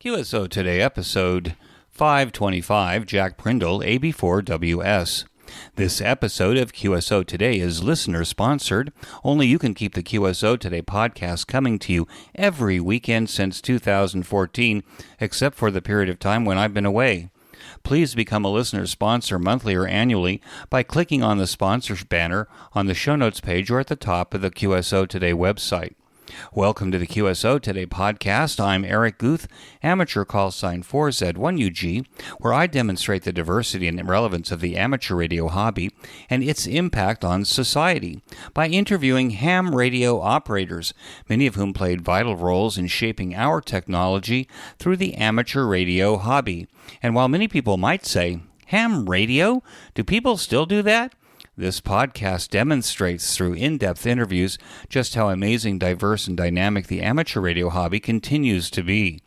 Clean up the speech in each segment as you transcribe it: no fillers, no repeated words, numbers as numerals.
QSO Today, episode 525, Jack Prindle, AB4WS. This episode of QSO Today is listener-sponsored. Only you can keep the QSO Today podcast coming to you every weekend since 2014, except for the period of time when I've been away. Please become a listener sponsor monthly or annually by clicking on the sponsors banner on the show notes page or at the top of the QSO Today website. Welcome to the QSO Today podcast. I'm Eric Guth, amateur call sign 4Z1UG, where I demonstrate the diversity and relevance of the amateur radio hobby and its impact on society by interviewing ham radio operators, many of whom played vital roles in shaping our technology through the amateur radio hobby. And while many people might say, ham radio? Do people still do that? This podcast demonstrates through in-depth interviews just how amazing, diverse, and dynamic the amateur radio hobby continues to be.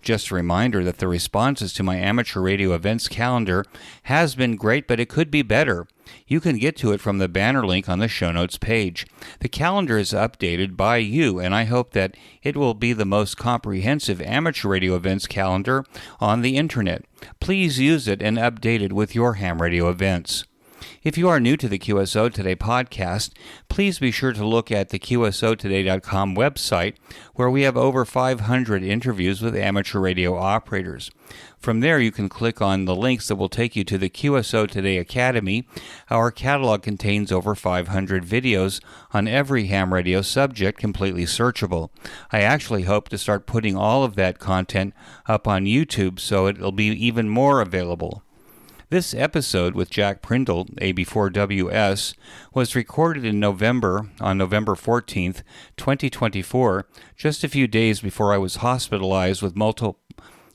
Just a reminder that the responses to my amateur radio events calendar has been great, but it could be better. You can get to it from the banner link on the show notes page. The calendar is updated by you, and I hope that it will be the most comprehensive amateur radio events calendar on the internet. Please use it and update it with your ham radio events. If you are new to the QSO Today podcast, please be sure to look at the QSOtoday.com website, where we have over 500 interviews with amateur radio operators. From there, you can click on the links that will take you to the QSO Today Academy. Our catalog contains over 500 videos on every ham radio subject, completely searchable. I actually hope to start putting all of that content up on YouTube, so it'll be even more available. This episode with Jack Prindle, AB4WS, was recorded in November, on November 14th, 2024, just a few days before I was hospitalized with multiple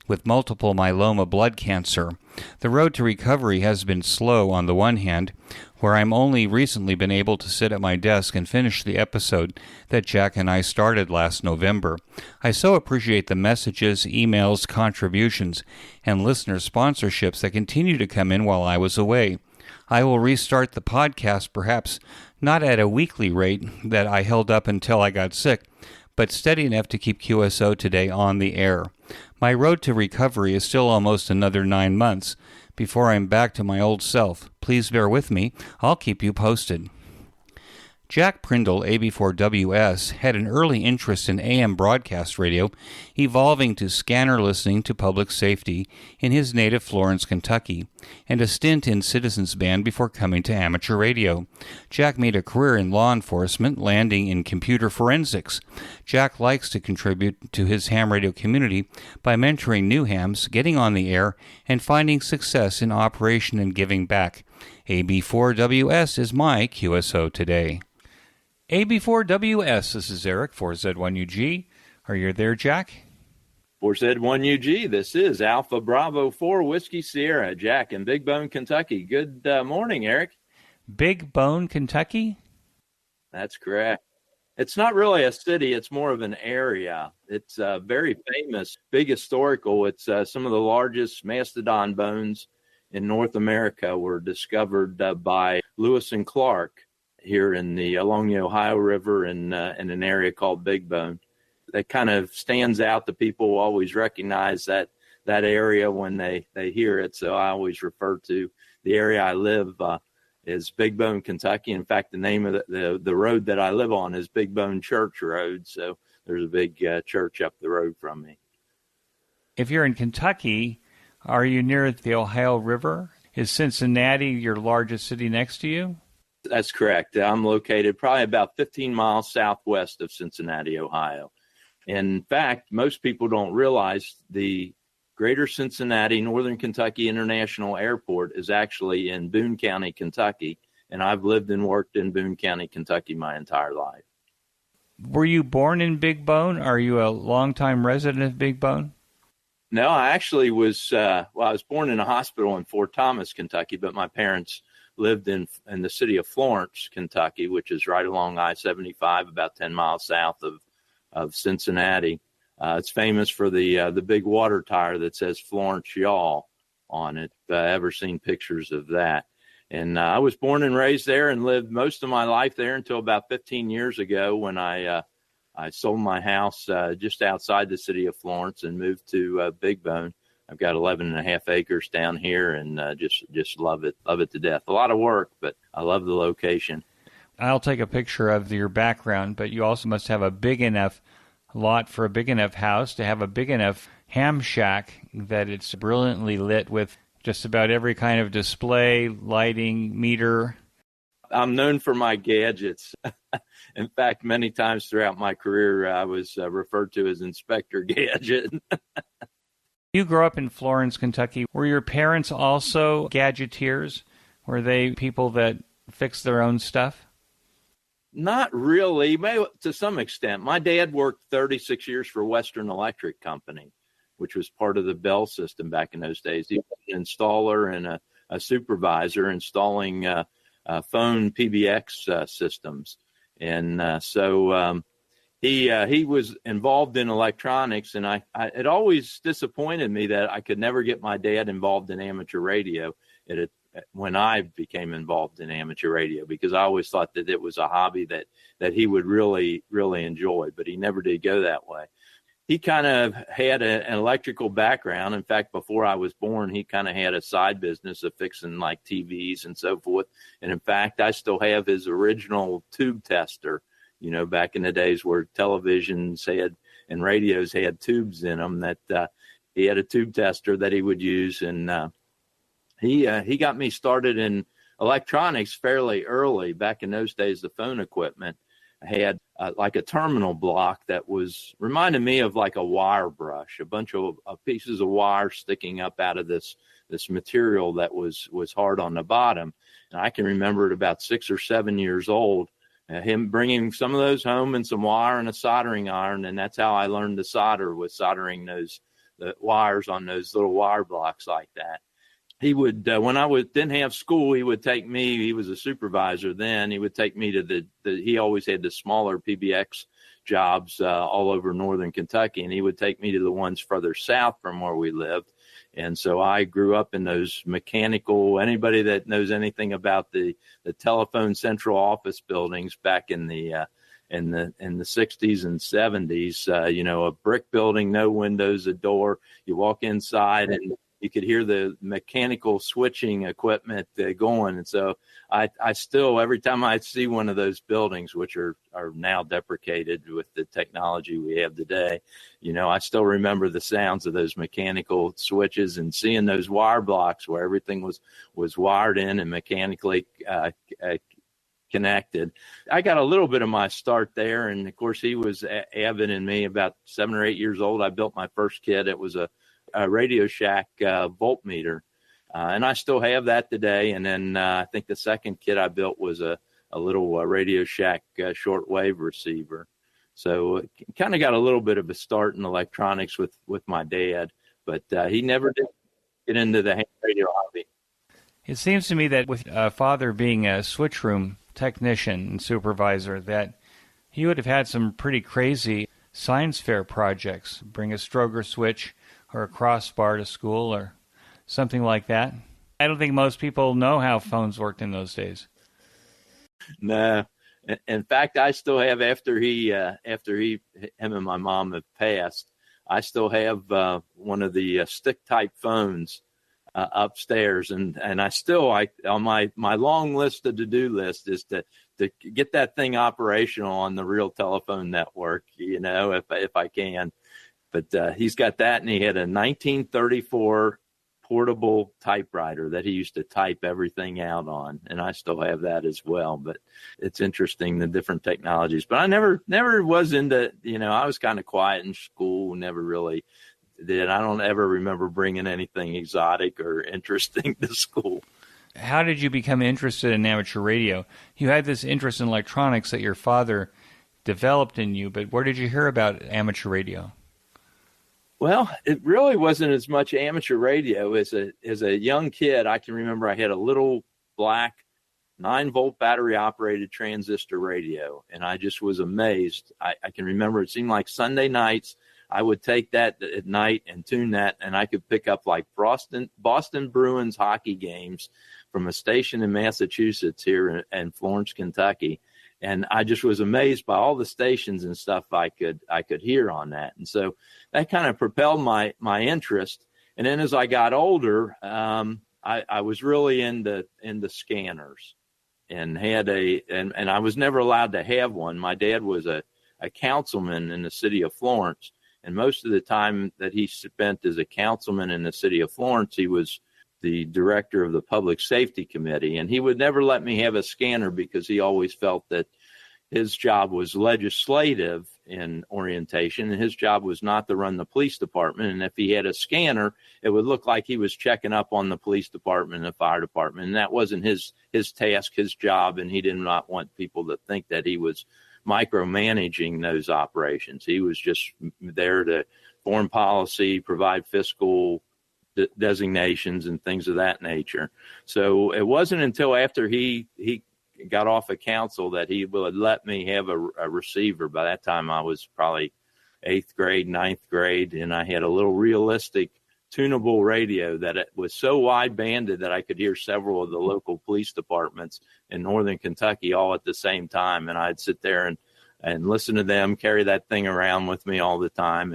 myeloma blood cancer. The road to recovery has been slow on the one hand, where I'm only recently been able to sit at my desk and finish the episode that Jack and I started last November. I so appreciate the messages, emails, contributions, and listener sponsorships that continue to come in while I was away. I will restart the podcast, perhaps not at a weekly rate that I held up until I got sick, but steady enough to keep QSO Today on the air. My road to recovery is still almost another 9 months before I'm back to my old self. Please bear with me. I'll keep you posted. Jack Prindle, AB4WS, had an early interest in AM broadcast radio, evolving to scanner listening to public safety in his native Florence, Kentucky, and a stint in Citizens Band before coming to amateur radio. Jack made a career in law enforcement, landing in computer forensics. Jack likes to contribute to his ham radio community by mentoring new hams, getting on the air, and finding success in operation and giving back. AB4WS is my QSO Today. AB4WS, this is Eric, 4Z1UG. Are you there, Jack? 4Z1UG, this is Alpha Bravo 4 Whiskey Sierra, Jack in Big Bone, Kentucky. Good morning, Eric. Big Bone, Kentucky? That's correct. It's not really a city, it's more of an area. It's very famous, big historical. It's some of the largest mastodon bones in North America were discovered by Lewis and Clark here along the Ohio River in an area called Big Bone. That kind of stands out. The people always recognize that area when they hear it. So I always refer to the area I live as Big Bone, Kentucky. In fact, the name of the road that I live on is Big Bone Church Road. So there's a big church up the road from me. If you're in Kentucky, are you near the Ohio River? Is Cincinnati your largest city next to you? That's correct. I'm located probably about 15 miles southwest of Cincinnati, Ohio. In fact, most people don't realize the Greater Cincinnati, Northern Kentucky International Airport is actually in Boone County, Kentucky, and I've lived and worked in Boone County, Kentucky my entire life. Were you born in Big Bone? Are you a longtime resident of Big Bone? No, I actually was, I was born in a hospital in Fort Thomas, Kentucky, but my parents lived in the city of Florence, Kentucky, which is right along I-75, about 10 miles south of Cincinnati. It's famous for the big water tower that says Florence Y'all on it. Ever seen pictures of that? And I was born and raised there and lived most of my life there until about 15 years ago when I I sold my house just outside the city of Florence and moved to Big Bone. I've got 11.5 acres down here, and just love it to death. A lot of work, but I love the location. I'll take a picture of your background, but you also must have a big enough lot for a big enough house to have a big enough ham shack that it's brilliantly lit with just about every kind of display, lighting, meter. I'm known for my gadgets. In fact, many times throughout my career, I was referred to as Inspector Gadget. You grew up in Florence, Kentucky. Were your parents also gadgeteers? Were they people that fixed their own stuff? Not really, maybe to some extent. My dad worked 36 years for Western Electric Company, which was part of the Bell system back in those days. He was an installer and a supervisor installing phone PBX systems. And so he was involved in electronics, and it always disappointed me that I could never get my dad involved in amateur radio when I became involved in amateur radio, because I always thought that it was a hobby that he would really, really enjoy, but he never did go that way. He kind of had an electrical background. In fact, before I was born, he kind of had a side business of fixing like TVs and so forth. And in fact, I still have his original tube tester, back in the days where televisions and radios had tubes in them, that he had a tube tester that he would use. And he got me started in electronics fairly early. Back in those days, the phone equipment had like a terminal block that reminded me of like a wire brush, a bunch of pieces of wire sticking up out of this material that was hard on the bottom. And I can remember at about 6 or 7 years old, him bringing some of those home and some wire and a soldering iron. And that's how I learned to solder, was soldering the wires on those little wire blocks like that. He would, when I didn't have school, he would take me. He was a supervisor then. He would take me to he always had the smaller PBX jobs all over northern Kentucky, and he would take me to the ones further south from where we lived. And so I grew up in those mechanical. Anybody that knows anything about the telephone central office buildings back in the 60s and 70s, a brick building, no windows, a door. You walk inside and you could hear the mechanical switching equipment going. And so I still, every time I see one of those buildings, which are now deprecated with the technology we have today, I still remember the sounds of those mechanical switches and seeing those wire blocks where everything was wired in and mechanically connected. I got a little bit of my start there. And of course, he was avid in me. About 7 or 8 years old, I built my first kit. It was a Radio Shack voltmeter, and I still have that today. And then I think the second kit I built was a little Radio Shack shortwave receiver. So kind of got a little bit of a start in electronics with my dad, but he never did get into the ham radio hobby. It seems to me that with father being a switch room technician and supervisor, that he would have had some pretty crazy science fair projects. Bring a Stroger switch or a crossbar to school or something like that. I don't think most people know how phones worked in those days. No. In fact, I still have, after him and my mom have passed, I still have one of the stick type phones upstairs. And I still, on my long list of to-do list is to get that thing operational on the real telephone network, if I can. But he's got that, and he had a 1934 portable typewriter that he used to type everything out on, and I still have that as well. But it's interesting, the different technologies. But I never was into, I was kind of quiet in school, never really did. I don't ever remember bringing anything exotic or interesting to school. How did you become interested in amateur radio? You had this interest in electronics that your father developed in you, but where did you hear about amateur radio? Well, it really wasn't as much amateur radio as a young kid. I can remember I had a little black 9-volt battery operated transistor radio, and I just was amazed. I can remember it seemed like Sunday nights I would take that at night and tune that, and I could pick up like Boston Bruins hockey games from a station in Massachusetts here in Florence, Kentucky. And I just was amazed by all the stations and stuff I could hear on that. And so that kind of propelled my interest. And then as I got older, I was really into scanners, and and I was never allowed to have one. My dad was a councilman in the city of Florence, and most of the time that he spent as a councilman in the city of Florence, he was the director of the Public Safety Committee, and he would never let me have a scanner because he always felt that his job was legislative in orientation, and his job was not to run the police department. And if he had a scanner, it would look like he was checking up on the police department and the fire department, and that wasn't his task, his job, and he did not want people to think that he was micromanaging those operations. He was just there to form policy, provide fiscal designations and things of that nature. So it wasn't until after he got off of council that he would let me have a receiver. By that time I was probably 8th grade, 9th grade, and I had a little realistic tunable radio that it was so wide banded that I could hear several of the local police departments in northern Kentucky all at the same time. And I'd sit there and listen to them, carry that thing around with me all the time,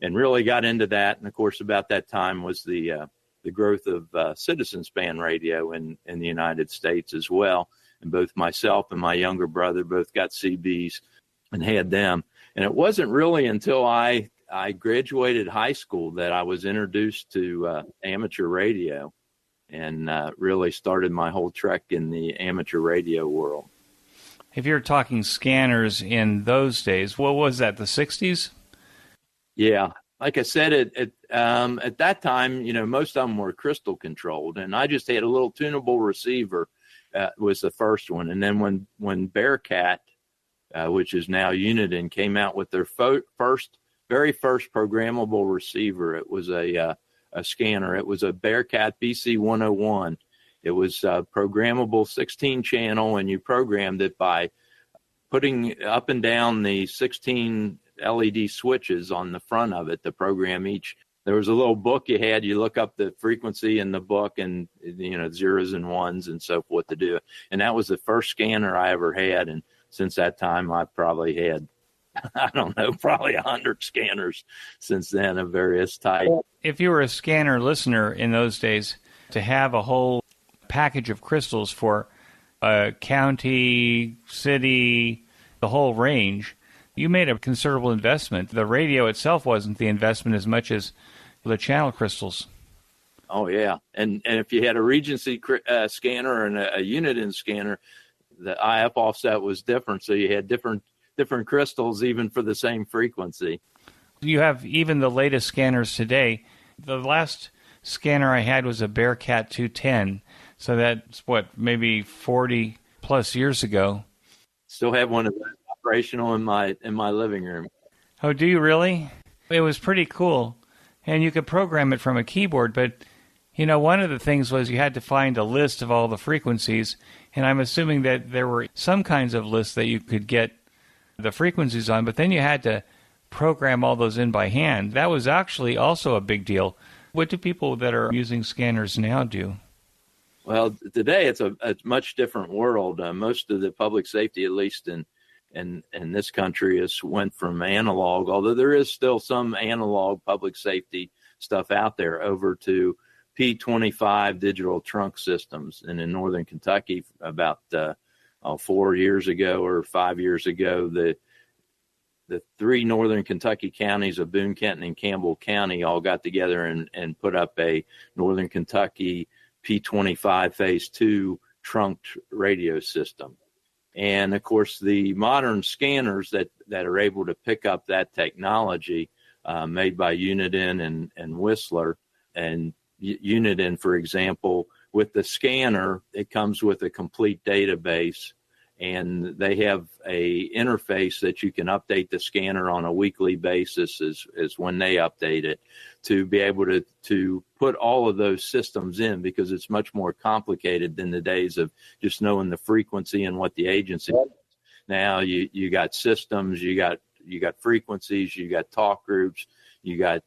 and really got into that. And of course, about that time was the growth of citizen span radio in the United States as well. And both myself and my younger brother both got CBs and had them. And it wasn't really until I graduated high school that I was introduced to amateur radio, and really started my whole trek in the amateur radio world. If you're talking scanners in those days, what was that, the 60s? Yeah. Like I said, at that time, most of them were crystal controlled, and I just had a little tunable receiver. Was the first one. And then when Bearcat, which is now Uniden, came out with their very first programmable receiver, it was a scanner. It was a Bearcat BC101. It was programmable 16 channel, and you programmed it by putting up and down the 16 LED switches on the front of it to program each. There was a little book you had. You look up the frequency in the book and, zeros and ones and so forth to do it. And that was the first scanner I ever had. And since that time, I probably had, probably 100 scanners since then of various types. If you were a scanner listener in those days, to have a whole package of crystals for a county, city, the whole range, you made a considerable investment. The radio itself wasn't the investment as much as the channel crystals. Oh, yeah. And if you had a Regency scanner and a Uniden scanner, the IF offset was different. So you had different crystals even for the same frequency. You have even the latest scanners today. The last scanner I had was a Bearcat 210. So that's maybe 40 plus years ago. Still have one of those operational in my living room. Oh, do you really? It was pretty cool. And you could program it from a keyboard, but, one of the things was you had to find a list of all the frequencies, and I'm assuming that there were some kinds of lists that you could get the frequencies on, but then you had to program all those in by hand. That was actually also a big deal. What do people that are using scanners now do? Well, today it's a much different world. Most of the public safety, at least in this country, has went from analog, although there is still some analog public safety stuff out there, over to P25 digital trunk systems. And in northern Kentucky, about 4 years ago or 5 years ago, the three northern Kentucky counties of Boone, Kenton, and Campbell County all got together and put up a northern Kentucky P25 Phase 2 trunked radio system. And, of course, the modern scanners that are able to pick up that technology made by Uniden and Whistler. And Uniden, for example, with the scanner, it comes with a complete database, and they have a interface that you can update the scanner on a weekly basis as when they update it, to be able to put all of those systems in, because it's much more complicated than the days of just knowing the frequency and what the agency is. Now you got systems, you got frequencies, you got talk groups, you got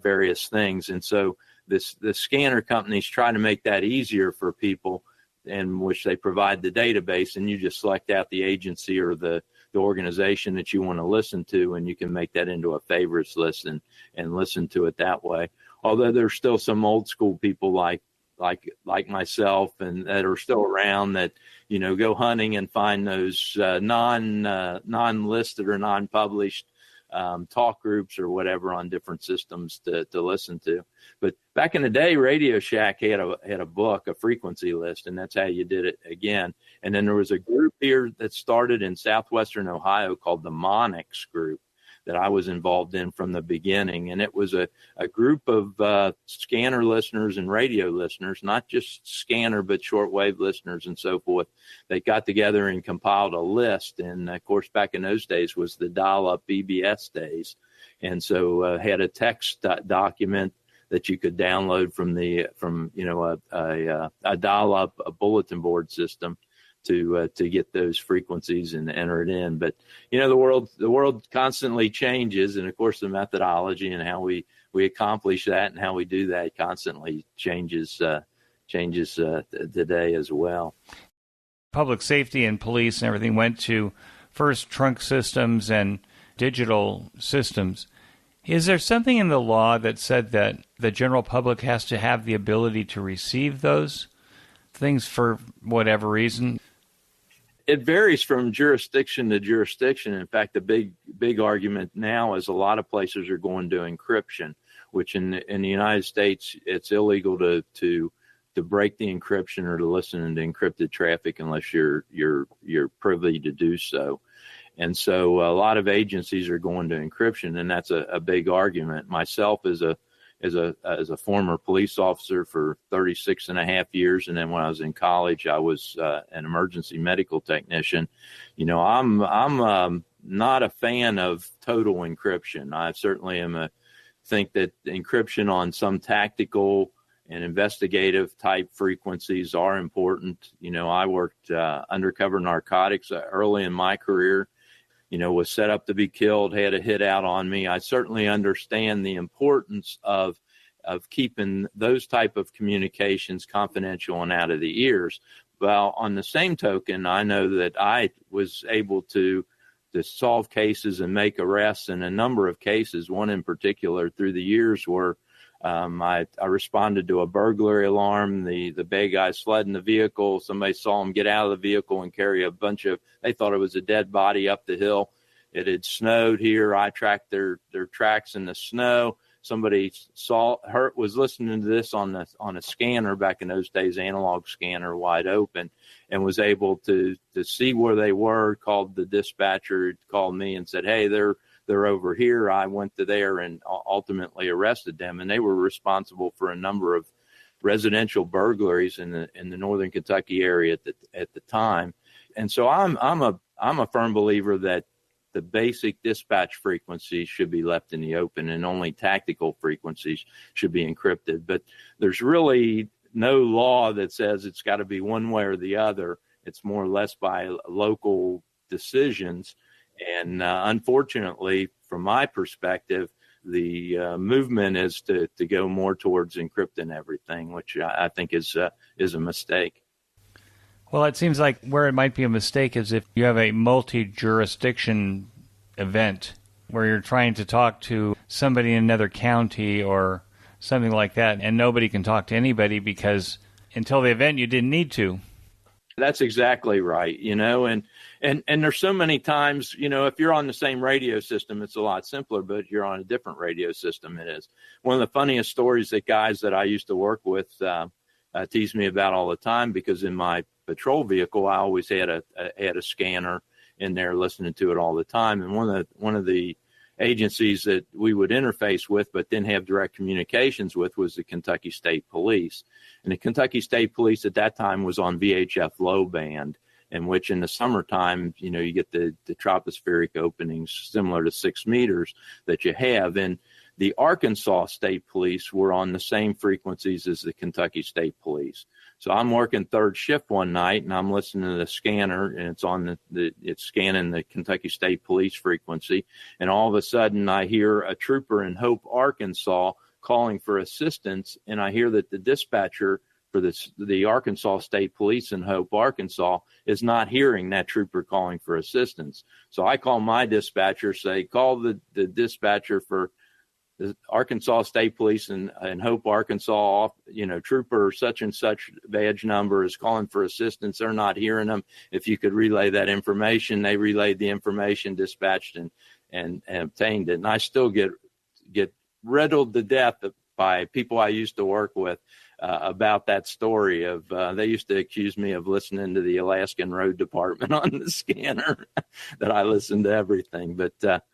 various things. And so the scanner companies try to make that easier for people in which they provide the database, and you just select out the agency or the organization that you want to listen to, and you can make that into a favorites list and listen to it that way. Although there's still some old school people like myself and that are still around that, go hunting and find those non-listed or non-published talk groups or whatever on different systems to listen to. But back in the day, Radio Shack had a book, a frequency list, and that's how you did it again. And then there was a group here that started in southwestern Ohio called the Monix Group that I was involved in from the beginning. And it was a group of scanner listeners and radio listeners, not just scanner, but shortwave listeners and so forth. They got together and compiled a list. And of course, back in those days was the dial-up BBS days. And so had a text document that you could download from a dial-up a bulletin board system to get those frequencies and enter it in. But the world constantly changes, and of course the methodology and how we accomplish that and how we do that constantly changes today as well. Public safety and police and everything went to first trunk systems and digital systems. Is there something in the law that said that the general public has to have the ability to receive those things for whatever reason? It varies from jurisdiction to jurisdiction. In fact, the big argument now is a lot of places are going to encryption, which in the United States, it's illegal to break the encryption or to listen to encrypted traffic unless you're privy to do so. And so a lot of agencies are going to encryption, and that's a big argument. Myself as a former police officer for 36 and a half years. And then when I was in college, I was an emergency medical technician. I'm not a fan of total encryption. I certainly think that encryption on some tactical and investigative type frequencies are important. I worked undercover narcotics early in my career. Was set up to be killed, had a hit out on me. I certainly understand the importance of keeping those type of communications confidential and out of the ears. Well, on the same token, I know that I was able to solve cases and make arrests in a number of cases. One in particular through the years where I responded to a burglary alarm. The bad guy sled in the vehicle. Somebody saw him get out of the vehicle and carry a bunch of, they thought it was a dead body up the hill. It had snowed here. I tracked their tracks in the snow. Somebody was listening to this on a scanner back in those days, analog scanner, wide open, and was able to see where they were. Called the dispatcher, called me and said, "Hey, they're over here." I went to there and ultimately arrested them, and they were responsible for a number of residential burglaries in the northern Kentucky area at the time. And so I'm a firm believer that the basic dispatch frequencies should be left in the open, and only tactical frequencies should be encrypted. But there's really no law that says it's got to be one way or the other. It's more or less by local decisions. And unfortunately, from my perspective, the movement is to go more towards encrypting everything, which I think is a mistake. Well, it seems like where it might be a mistake is if you have a multi-jurisdiction event where you're trying to talk to somebody in another county or something like that, and nobody can talk to anybody because until the event you didn't need to. That's exactly right, and there's so many times, if you're on the same radio system, it's a lot simpler, but if you're on a different radio system, it is. One of the funniest stories that guys that I used to work with tease me about all the time, because in my patrol vehicle, I always had a scanner in there listening to it all the time. And one of the agencies that we would interface with but didn't have direct communications with was the Kentucky State Police. And the Kentucky State Police at that time was on VHF low band, in which in the summertime, you get the tropospheric openings similar to 6 meters that you have. And the Arkansas State Police were on the same frequencies as the Kentucky State Police. So I'm working third shift one night, and I'm listening to the scanner, and it's on it's scanning the Kentucky State Police frequency. And all of a sudden, I hear a trooper in Hope, Arkansas, calling for assistance, and I hear that the dispatcher for the Arkansas State Police in Hope, Arkansas, is not hearing that trooper calling for assistance. So I call my dispatcher, say, call the dispatcher for the Arkansas State Police in Hope, Arkansas, trooper such and such badge number is calling for assistance. They're not hearing them. If you could relay that information. They relayed the information, dispatched and obtained it. And I still get riddled to death by people I used to work with about that story of they used to accuse me of listening to the Alaskan Road Department on the scanner, that I listened to everything. But that's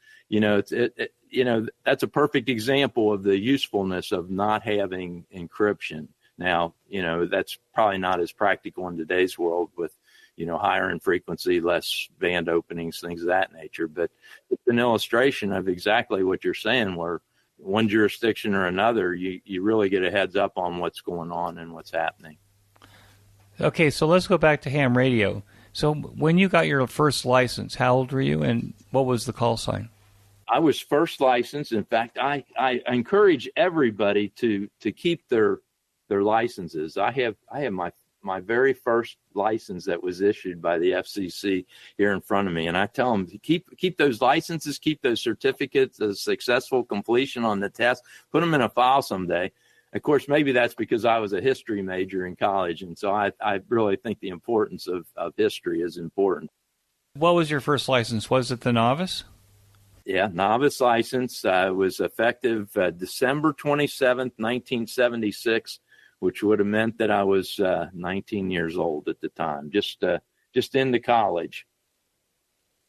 a perfect example of the usefulness of not having encryption. Now, that's probably not as practical in today's world with, higher in frequency, less band openings, things of that nature. But it's an illustration of exactly what you're saying, where one jurisdiction or another, you really get a heads up on what's going on and what's happening. Okay, so let's go back to ham radio. So when you got your first license, how old were you, and what was the call sign? I was first licensed. In fact, I encourage everybody to keep their licenses. I have my very first license that was issued by the FCC here in front of me, and I tell them to keep those licenses, keep those certificates of successful completion on the test, put them in a file someday. Of course, maybe that's because I was a history major in college, and so I really think the importance of history is important. What was your first license? Was it the novice? Yeah, novice license was effective December 27th, 1976, which would have meant that I was 19 years old at the time, just into college.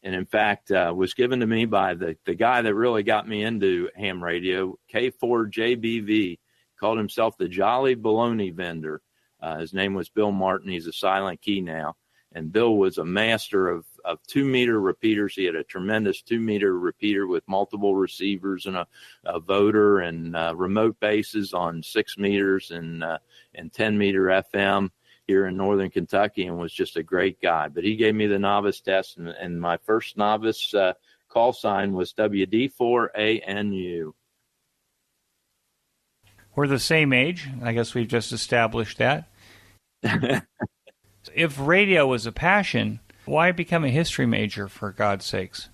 And in fact, was given to me by the guy that really got me into ham radio, K4JBV, called himself the Jolly Baloney Vendor. His name was Bill Martin. He's a silent key now. And Bill was a master of 2-meter repeaters. He had a tremendous 2-meter repeater with multiple receivers and a voder and remote bases on 6 meters and 10-meter FM here in northern Kentucky, and was just a great guy. But he gave me the novice test, and my first novice call sign was WD4ANU. We're the same age. I guess we've just established that. If radio was a passion, why become a history major, for God's sakes?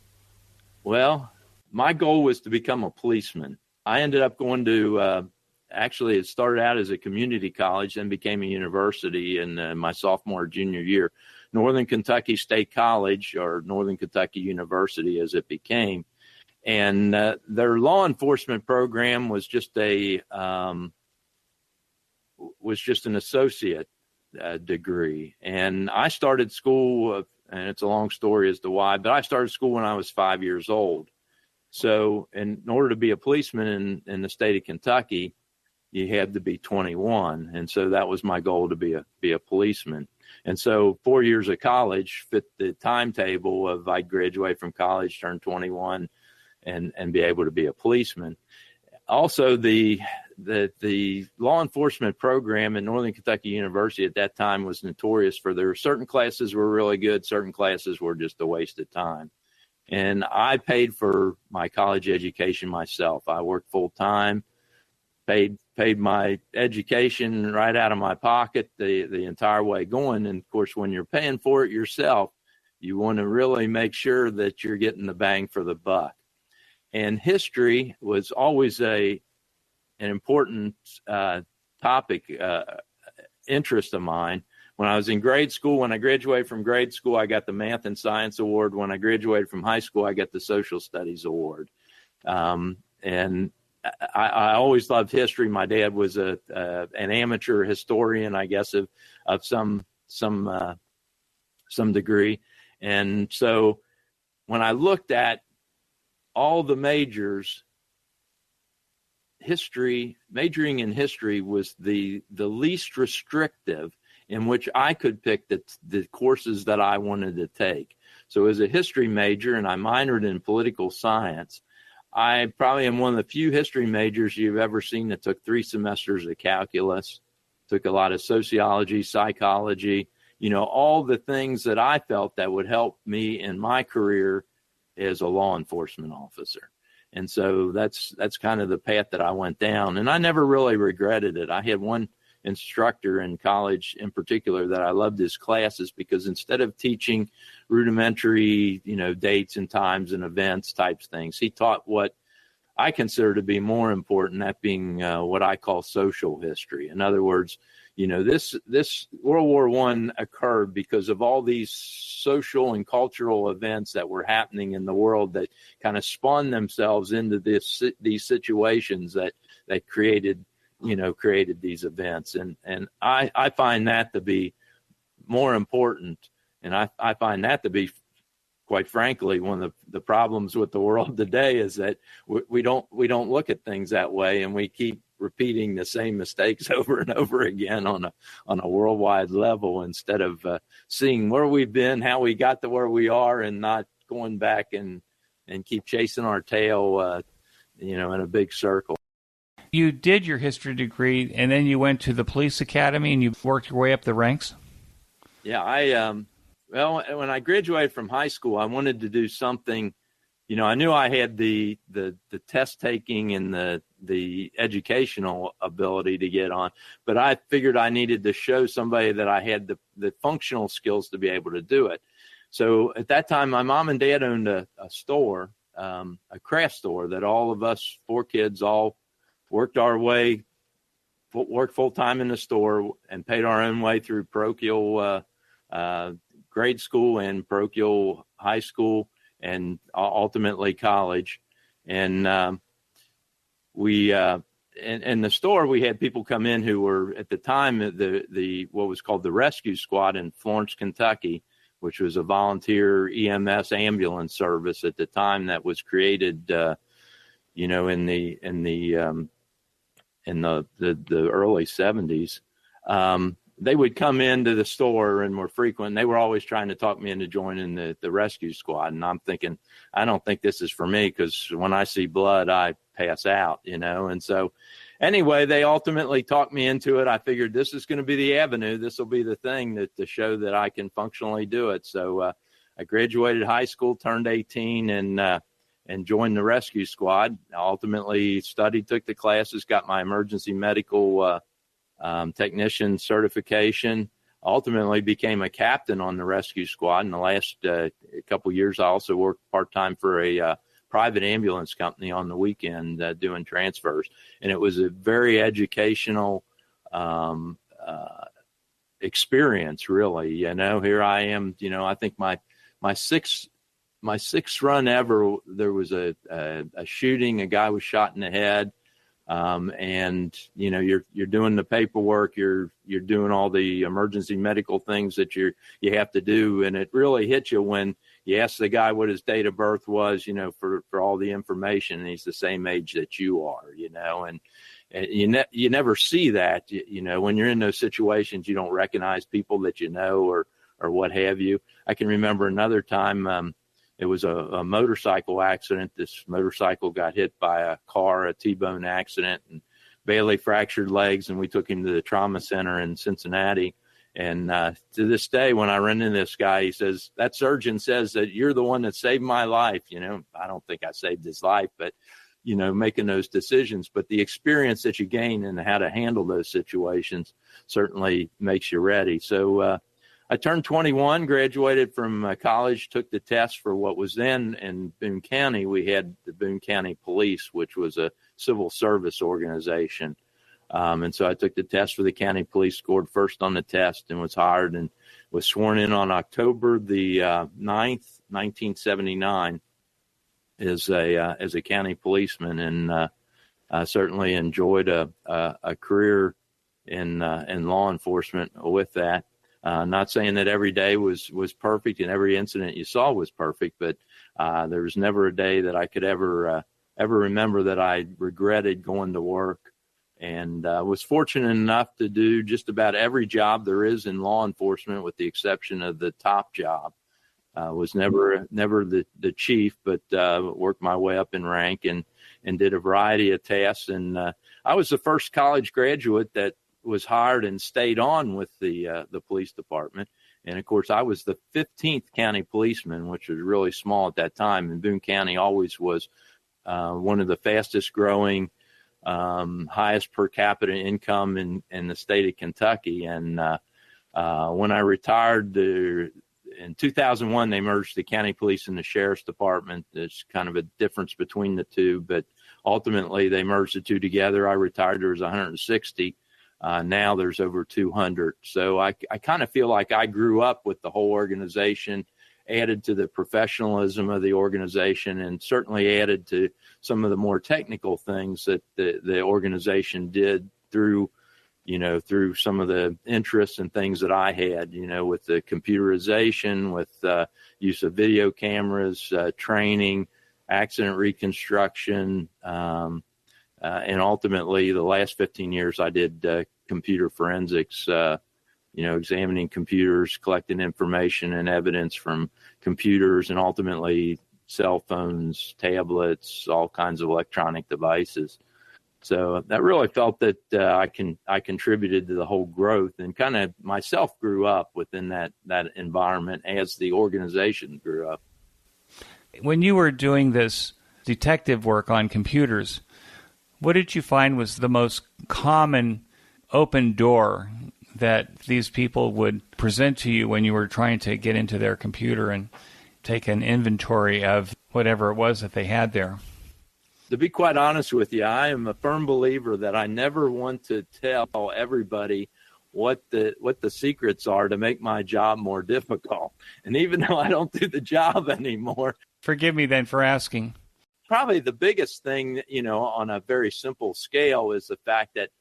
Well, my goal was to become a policeman. I ended up going to, actually, it started out as a community college, then became a university in my sophomore, junior year. Northern Kentucky State College, or Northern Kentucky University as it became. And their law enforcement program was just an associate degree. And I started school, and it's a long story as to why, but I started school when I was 5 years old. So in order to be a policeman in the state of Kentucky, you had to be 21. And so that was my goal, to be a policeman. And so 4 years of college fit the timetable of I'd graduate from college, turn 21, and be able to be a policeman. Also, the law enforcement program at Northern Kentucky University at that time was notorious for there were certain classes were really good, certain classes were just a waste of time. And I paid for my college education myself. I worked full time, paid my education right out of my pocket the entire way going. And of course, when you're paying for it yourself, you want to really make sure that you're getting the bang for the buck. And history was always an important topic, interest of mine. When I was in grade school, when I graduated from grade school, I got the Math and Science Award. When I graduated from high school, I got the Social Studies Award. And I always loved history. My dad was an amateur historian, I guess, of some degree. And so when I looked at all the majors, majoring in history was the least restrictive, in which I could pick the courses that I wanted to take. So as a history major, and I minored in political science, I probably am one of the few history majors you've ever seen that took 3 semesters of calculus, took a lot of sociology, psychology, all the things that I felt that would help me in my career as a law enforcement officer. And so that's kind of the path that I went down. And I never really regretted it. I had one instructor in college in particular that I loved his classes, because instead of teaching rudimentary, dates and times and events types things, he taught what I consider to be more important, that being what I call social history. In other words, this World War I occurred because of all these social and cultural events that were happening in the world that kind of spawned themselves into these situations that created these events. And I find that to be more important. And I find that to be, quite frankly, one of the problems with the world today is that we don't look at things that way, and we keep repeating the same mistakes over and over again on a worldwide level, instead of seeing where we've been, how we got to where we are, and not going back and keep chasing our tail, in a big circle. You did your history degree, and then you went to the police academy, and you worked your way up the ranks? Yeah, well, when I graduated from high school, I wanted to do something. I knew I had the test taking and the educational ability to get on, but I figured I needed to show somebody that I had the functional skills to be able to do it. So at that time, my mom and dad owned a store, a craft store, that all of us 4 kids all worked full time in the store and paid our own way through parochial grade school and parochial high school, and ultimately college. And we in the store, we had people come in who were, at the time, the what was called the Rescue Squad in Florence, Kentucky, which was a volunteer EMS ambulance service at the time that was created, in the early 70s. They would come into the store and were frequent. They were always trying to talk me into joining the rescue squad. And I'm thinking, I don't think this is for me, because when I see blood, I pass out, And so anyway, they ultimately talked me into it. I figured this is going to be the avenue. This will be the thing to show that I can functionally do it. So I graduated high school, turned 18, and joined the rescue squad. I ultimately studied, took the classes, got my emergency medical technician certification, ultimately became a captain on the rescue squad. In the last couple of years, I also worked part-time for a private ambulance company on the weekend doing transfers. And it was a very educational experience, really. Here I am, I think my sixth run ever, there was a shooting. A guy was shot in the head. And you're doing the paperwork, you're doing all the emergency medical things that you have to do, and it really hits you when you ask the guy what his date of birth was, for all the information, and he's the same age that you are, and you never see that, when you're in those situations. You don't recognize people that or what have you. I can remember another time. It was a motorcycle accident. This motorcycle got hit by a car, a T-bone accident, and Bailey fractured legs, and we took him to the trauma center in Cincinnati. And to this day, when I run into this guy, he says, that surgeon says that you're the one that saved my life. I don't think I saved his life, but, making those decisions. But the experience that you gain and how to handle those situations certainly makes you ready. So I turned 21, graduated from college, took the test for what was then in Boone County. We had the Boone County Police, which was a civil service organization. And so I took the test for the county police, scored first on the test, and was hired and was sworn in on October the 9th, 1979 as a county policeman. And I certainly enjoyed a career in law enforcement with that. Not saying that every day was perfect and every incident you saw was perfect, but there was never a day that I could ever remember that I regretted going to work. And was fortunate enough to do just about every job there is in law enforcement, with the exception of the top job. Was never the chief, but worked my way up in rank and did a variety of tasks. And I was the first college graduate that was hired and stayed on with the police department. And of course, I was the 15th county policeman, which was really small at that time. And Boone County always was one of the fastest growing highest per capita income in the state of Kentucky. And when I retired, in 2001, they merged the county police and the sheriff's department. There's kind of a difference between the two, but ultimately they merged the two together. I retired, there was 160. Now there's over 200. So I kind of feel like I grew up with the whole organization, added to the professionalism of the organization, and certainly added to some of the more technical things that the organization did through some of the interests and things that I had, with the computerization, with use of video cameras, training, accident reconstruction, and ultimately the last 15 years I did computer forensics, examining computers, collecting information and evidence from computers, and ultimately cell phones, tablets, all kinds of electronic devices. So that really felt that I contributed to the whole growth, and kind of myself grew up within that environment as the organization grew up. When you were doing this detective work on computers, what did you find was the most common open door that these people would present to you when you were trying to get into their computer and take an inventory of whatever it was that they had there? To be quite honest with you, I am a firm believer that I never want to tell everybody what the secrets are to make my job more difficult. And even though I don't do the job anymore. Forgive me then for asking. Probably the biggest thing, on a very simple scale, is the fact that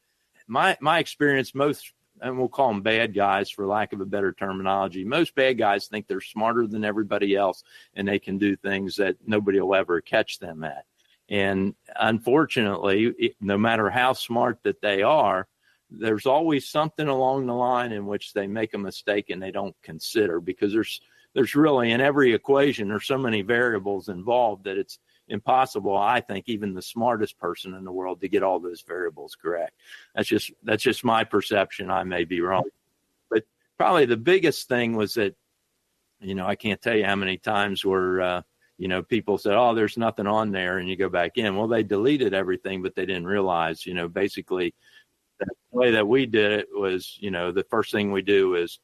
my experience, most, and we'll call them bad guys for lack of a better terminology, most bad guys think they're smarter than everybody else and they can do things that nobody will ever catch them at. And unfortunately, no matter how smart that they are, there's always something along the line in which they make a mistake and they don't consider, because there's really, in every equation, there's so many variables involved that it's impossible, I think, even the smartest person in the world to get all those variables correct. That's just my perception. I may be wrong. But probably the biggest thing was that, I can't tell you how many times where, people said, oh, there's nothing on there, and you go back in. Well, they deleted everything, but they didn't realize, basically the way that we did it was, the first thing we do is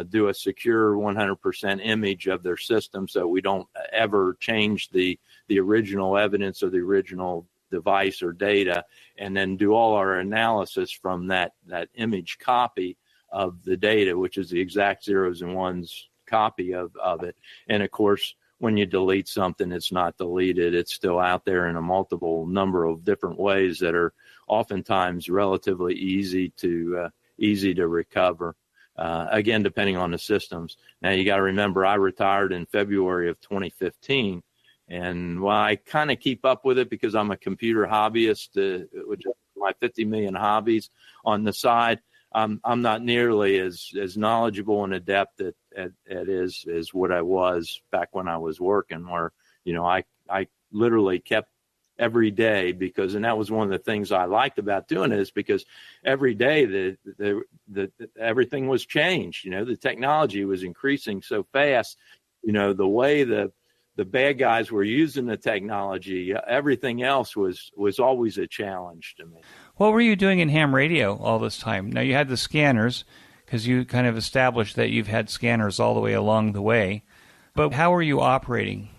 do a secure 100% image of their system, so we don't ever change the original evidence or the original device or data, and then do all our analysis from that image copy of the data, which is the exact zeros and ones copy of it. And of course, when you delete something, it's not deleted. It's still out there in a multiple number of different ways that are oftentimes relatively easy to recover. Again, depending on the systems. Now, you got to remember, I retired in February of 2015. And while I kind of keep up with it because I'm a computer hobbyist, which is my 50 million hobbies on the side, I'm not nearly as knowledgeable and adept at as what I was back when I was working, where, I literally kept every day, and that was one of the things I liked about doing it, is because every day the everything was changed. The technology was increasing so fast. The way the bad guys were using the technology, everything else was always a challenge to me. What were you doing in ham radio all this time? Now, you had the scanners, because you kind of established that you've had scanners all the way along the way. But how were you operating?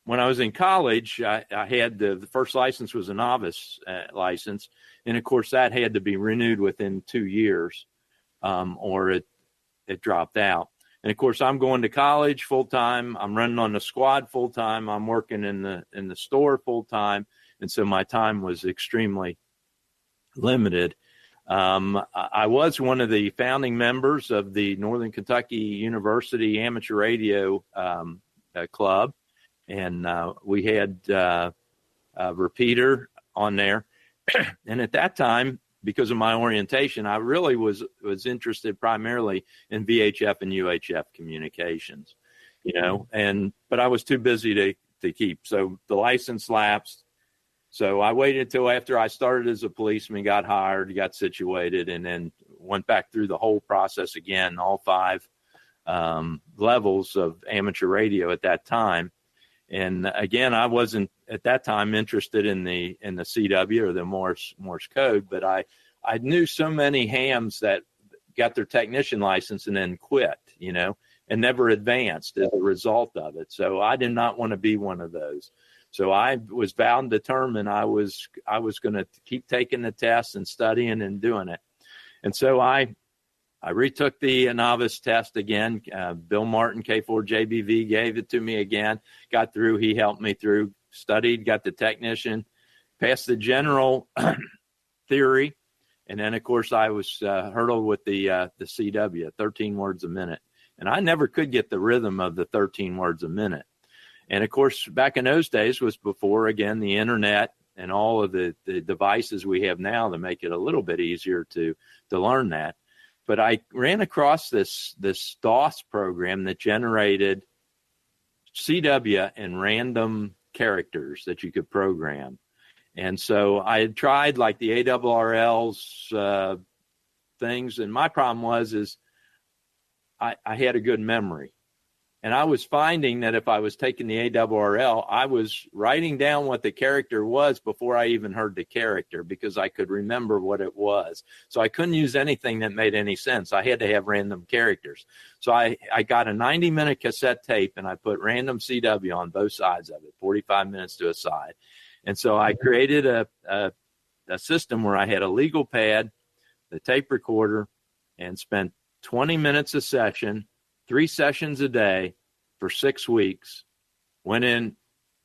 When I was in college, I had the first license was a novice license. And, of course, that had to be renewed within 2 years or it dropped out. And, of course, I'm going to college full-time. I'm running on the squad full-time. I'm working in the store full-time. And so my time was extremely limited. I was one of the founding members of the Northern Kentucky University Amateur Radio Club. And we had a repeater on there. And at that time, because of my orientation, I really was interested primarily in VHF and UHF communications, but I was too busy to keep. So the license lapsed. So I waited until after I started as a policeman, got hired, got situated, and then went back through the whole process again, all 5 levels of amateur radio at that time. And again, I wasn't at that time interested in the CW or the Morse code, but I knew so many hams that got their technician license and then quit, and never advanced as a result of it. So I did not want to be one of those. So I was bound and determined I was going to keep taking the tests and studying and doing it. And so I retook the novice test again. Bill Martin, K4JBV, gave it to me again. Got through. He helped me through. Studied, got the technician, passed the general theory, and then of course I was hurdled with the CW, 13 words a minute, and I never could get the rhythm of the 13 words a minute. And of course, back in those days was before again the internet and all of the devices we have now to make it a little bit easier to learn that. But I ran across this DOS program that generated CW and random characters that you could program. And so I had tried like the ARRL's things, and my problem was I had a good memory. And I was finding that if I was taking the ARRL, I was writing down what the character was before I even heard the character because I could remember what it was. So I couldn't use anything that made any sense. I had to have random characters. So I got a 90-minute cassette tape, and I put random CW on both sides of it, 45 minutes to a side. And so I created a system where I had a legal pad, the tape recorder, and spent 20 minutes a session, 3 sessions a day for 6 weeks, went in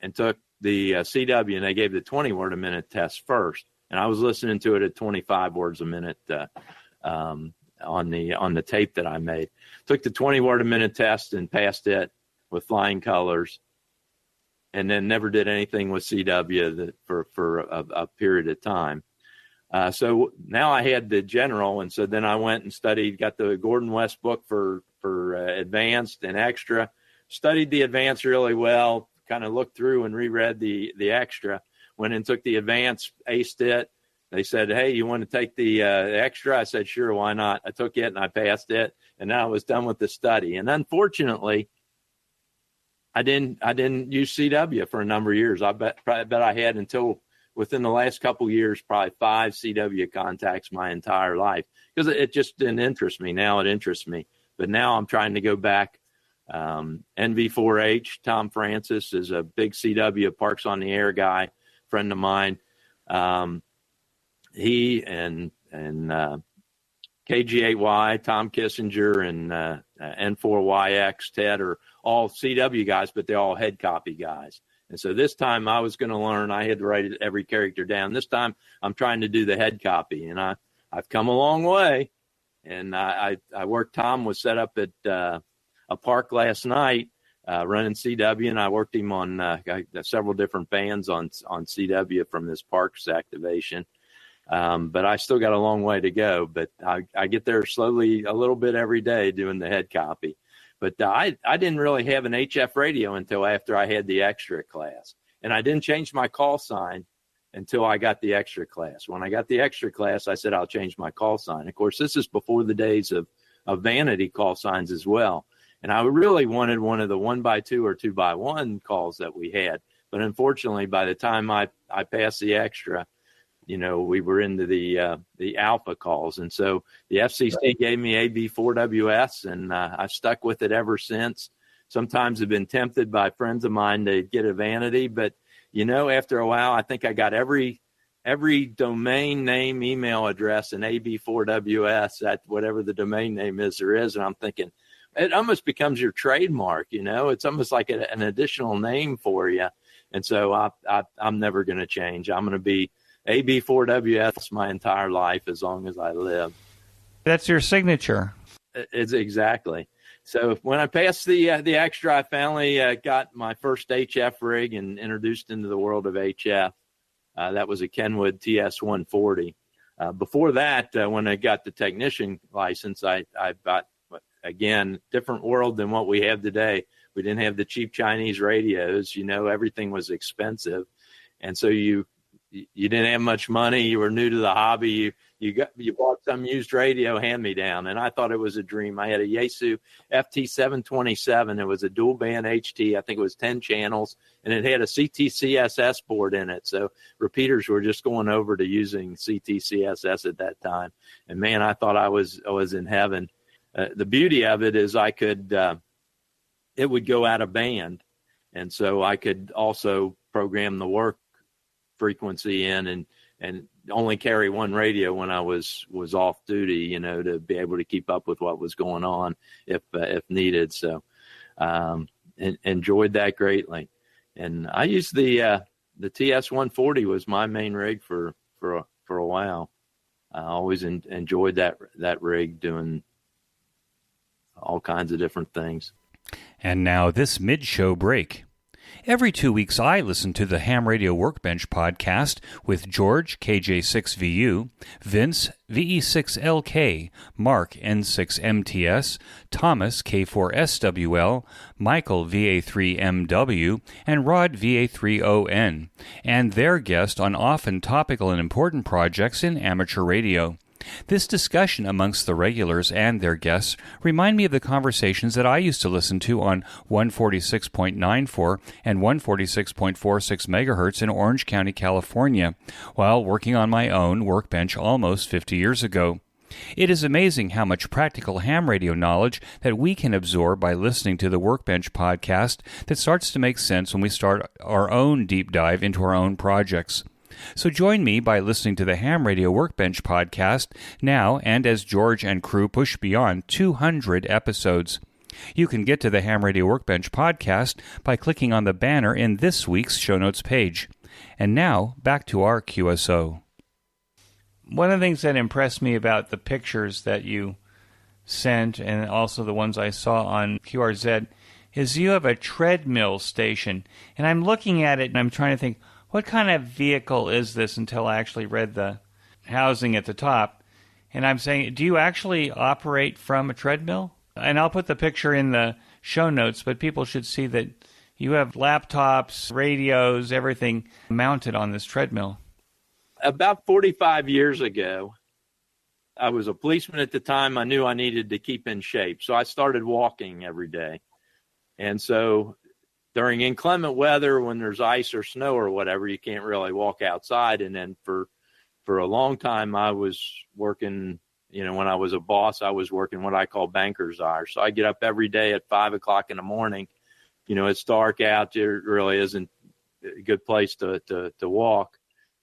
and took the CW, and they gave the 20 word a minute test first. And I was listening to it at 25 words a minute on the tape that I made. Took the 20 word a minute test and passed it with flying colors, and then never did anything with CW for a period of time. So now I had the general, and so then I went and studied, got the Gordon West book for advanced and extra, studied the advanced really well, kind of looked through and reread the extra, went and took the advanced, aced it. They said, hey, you want to take the extra? I said, sure, why not? I took it and I passed it, and now I was done with the study. And unfortunately, I didn't use CW for a number of years. I bet I had until within the last couple of years, probably 5 CW contacts my entire life because it just didn't interest me. Now it interests me. But now I'm trying to go back. NV4H, Tom Francis is a big CW Parks on the Air guy, friend of mine. He and KG8Y, Tom Kissinger, and N4YX, Ted are all CW guys, but they're all head copy guys. And so this time I was going to learn. I had to write every character down. This time I'm trying to do the head copy, and I've come a long way. And I worked. Tom was set up at a park last night running CW, and I worked him on several different bands on CW from this parks activation. But I still got a long way to go. But I get there slowly, a little bit every day, doing the head copy. But I didn't really have an HF radio until after I had the extra class. And I didn't change my call sign until I got the extra class. When I got the extra class, I said, I'll change my call sign. Of course, this is before the days of vanity call signs as well. And I really wanted one of the 1x2 or 2x1 calls that we had. But unfortunately, by the time I passed the extra, we were into the alpha calls. And so the FCC gave me AB4WS, and I've stuck with it ever since. Sometimes I've been tempted by friends of mine to get a vanity, but, after a while, I think I got every domain name, email address, and AB4WS at whatever the domain name is there is. And I'm thinking, it almost becomes your trademark, It's almost like an additional name for you. And so I'm never going to change. I'm going to be AB4WS my entire life as long as I live. That's your signature. It's exactly. So when I passed the extra, I finally got my first HF rig and introduced into the world of HF. That was a Kenwood TS-140. Before that, when I got the technician license, I bought, again, different world than what we have today. We didn't have the cheap Chinese radios. Everything was expensive. And so you didn't have much money. You were new to the hobby. you bought some used radio hand-me-down, and I thought it was a dream. I had a Yaesu FT727. It was a dual band HT. I think it was 10 channels, and it had a CTCSS board in it. So repeaters were just going over to using CTCSS at that time. And man, I thought I was in heaven. The beauty of it is I could it would go out of band, and so I could also program the work frequency in and only carry one radio when I was off duty, to be able to keep up with what was going on if needed. So enjoyed that greatly. And I used the TS-140 was my main rig for a while. I always enjoyed that rig, doing all kinds of different things. And now this mid-show break. Every 2 weeks, I listen to the Ham Radio Workbench podcast with George, KJ6VU, Vince, VE6LK, Mark, N6MTS, Thomas, K4SWL, Michael, VA3MW, and Rod, VA3ON, and their guest on often topical and important projects in amateur radio. This discussion amongst the regulars and their guests remind me of the conversations that I used to listen to on 146.94 and 146.46 megahertz in Orange County, California, while working on my own workbench almost 50 years ago. It is amazing how much practical ham radio knowledge that we can absorb by listening to the Workbench podcast that starts to make sense when we start our own deep dive into our own projects. So join me by listening to the Ham Radio Workbench podcast now and as George and crew push beyond 200 episodes. You can get to the Ham Radio Workbench podcast by clicking on the banner in this week's show notes page. And now, back to our QSO. One of the things that impressed me about the pictures that you sent, and also the ones I saw on QRZ, is you have a treadmill station. And I'm looking at it and I'm trying to think, what kind of vehicle is this, until I actually read the housing at the top. And I'm saying, do you actually operate from a treadmill? And I'll put the picture in the show notes, but people should see that you have laptops, radios, everything mounted on this treadmill. About 45 years ago, I was a policeman at the time. I knew I needed to keep in shape, so I started walking every day. And so during inclement weather, when there's ice or snow or whatever, you can't really walk outside. And then for a long time, I was working, when I was a boss, I was working what I call banker's hours. So I get up every day at 5 o'clock in the morning. It's dark out. There really isn't a good place to walk.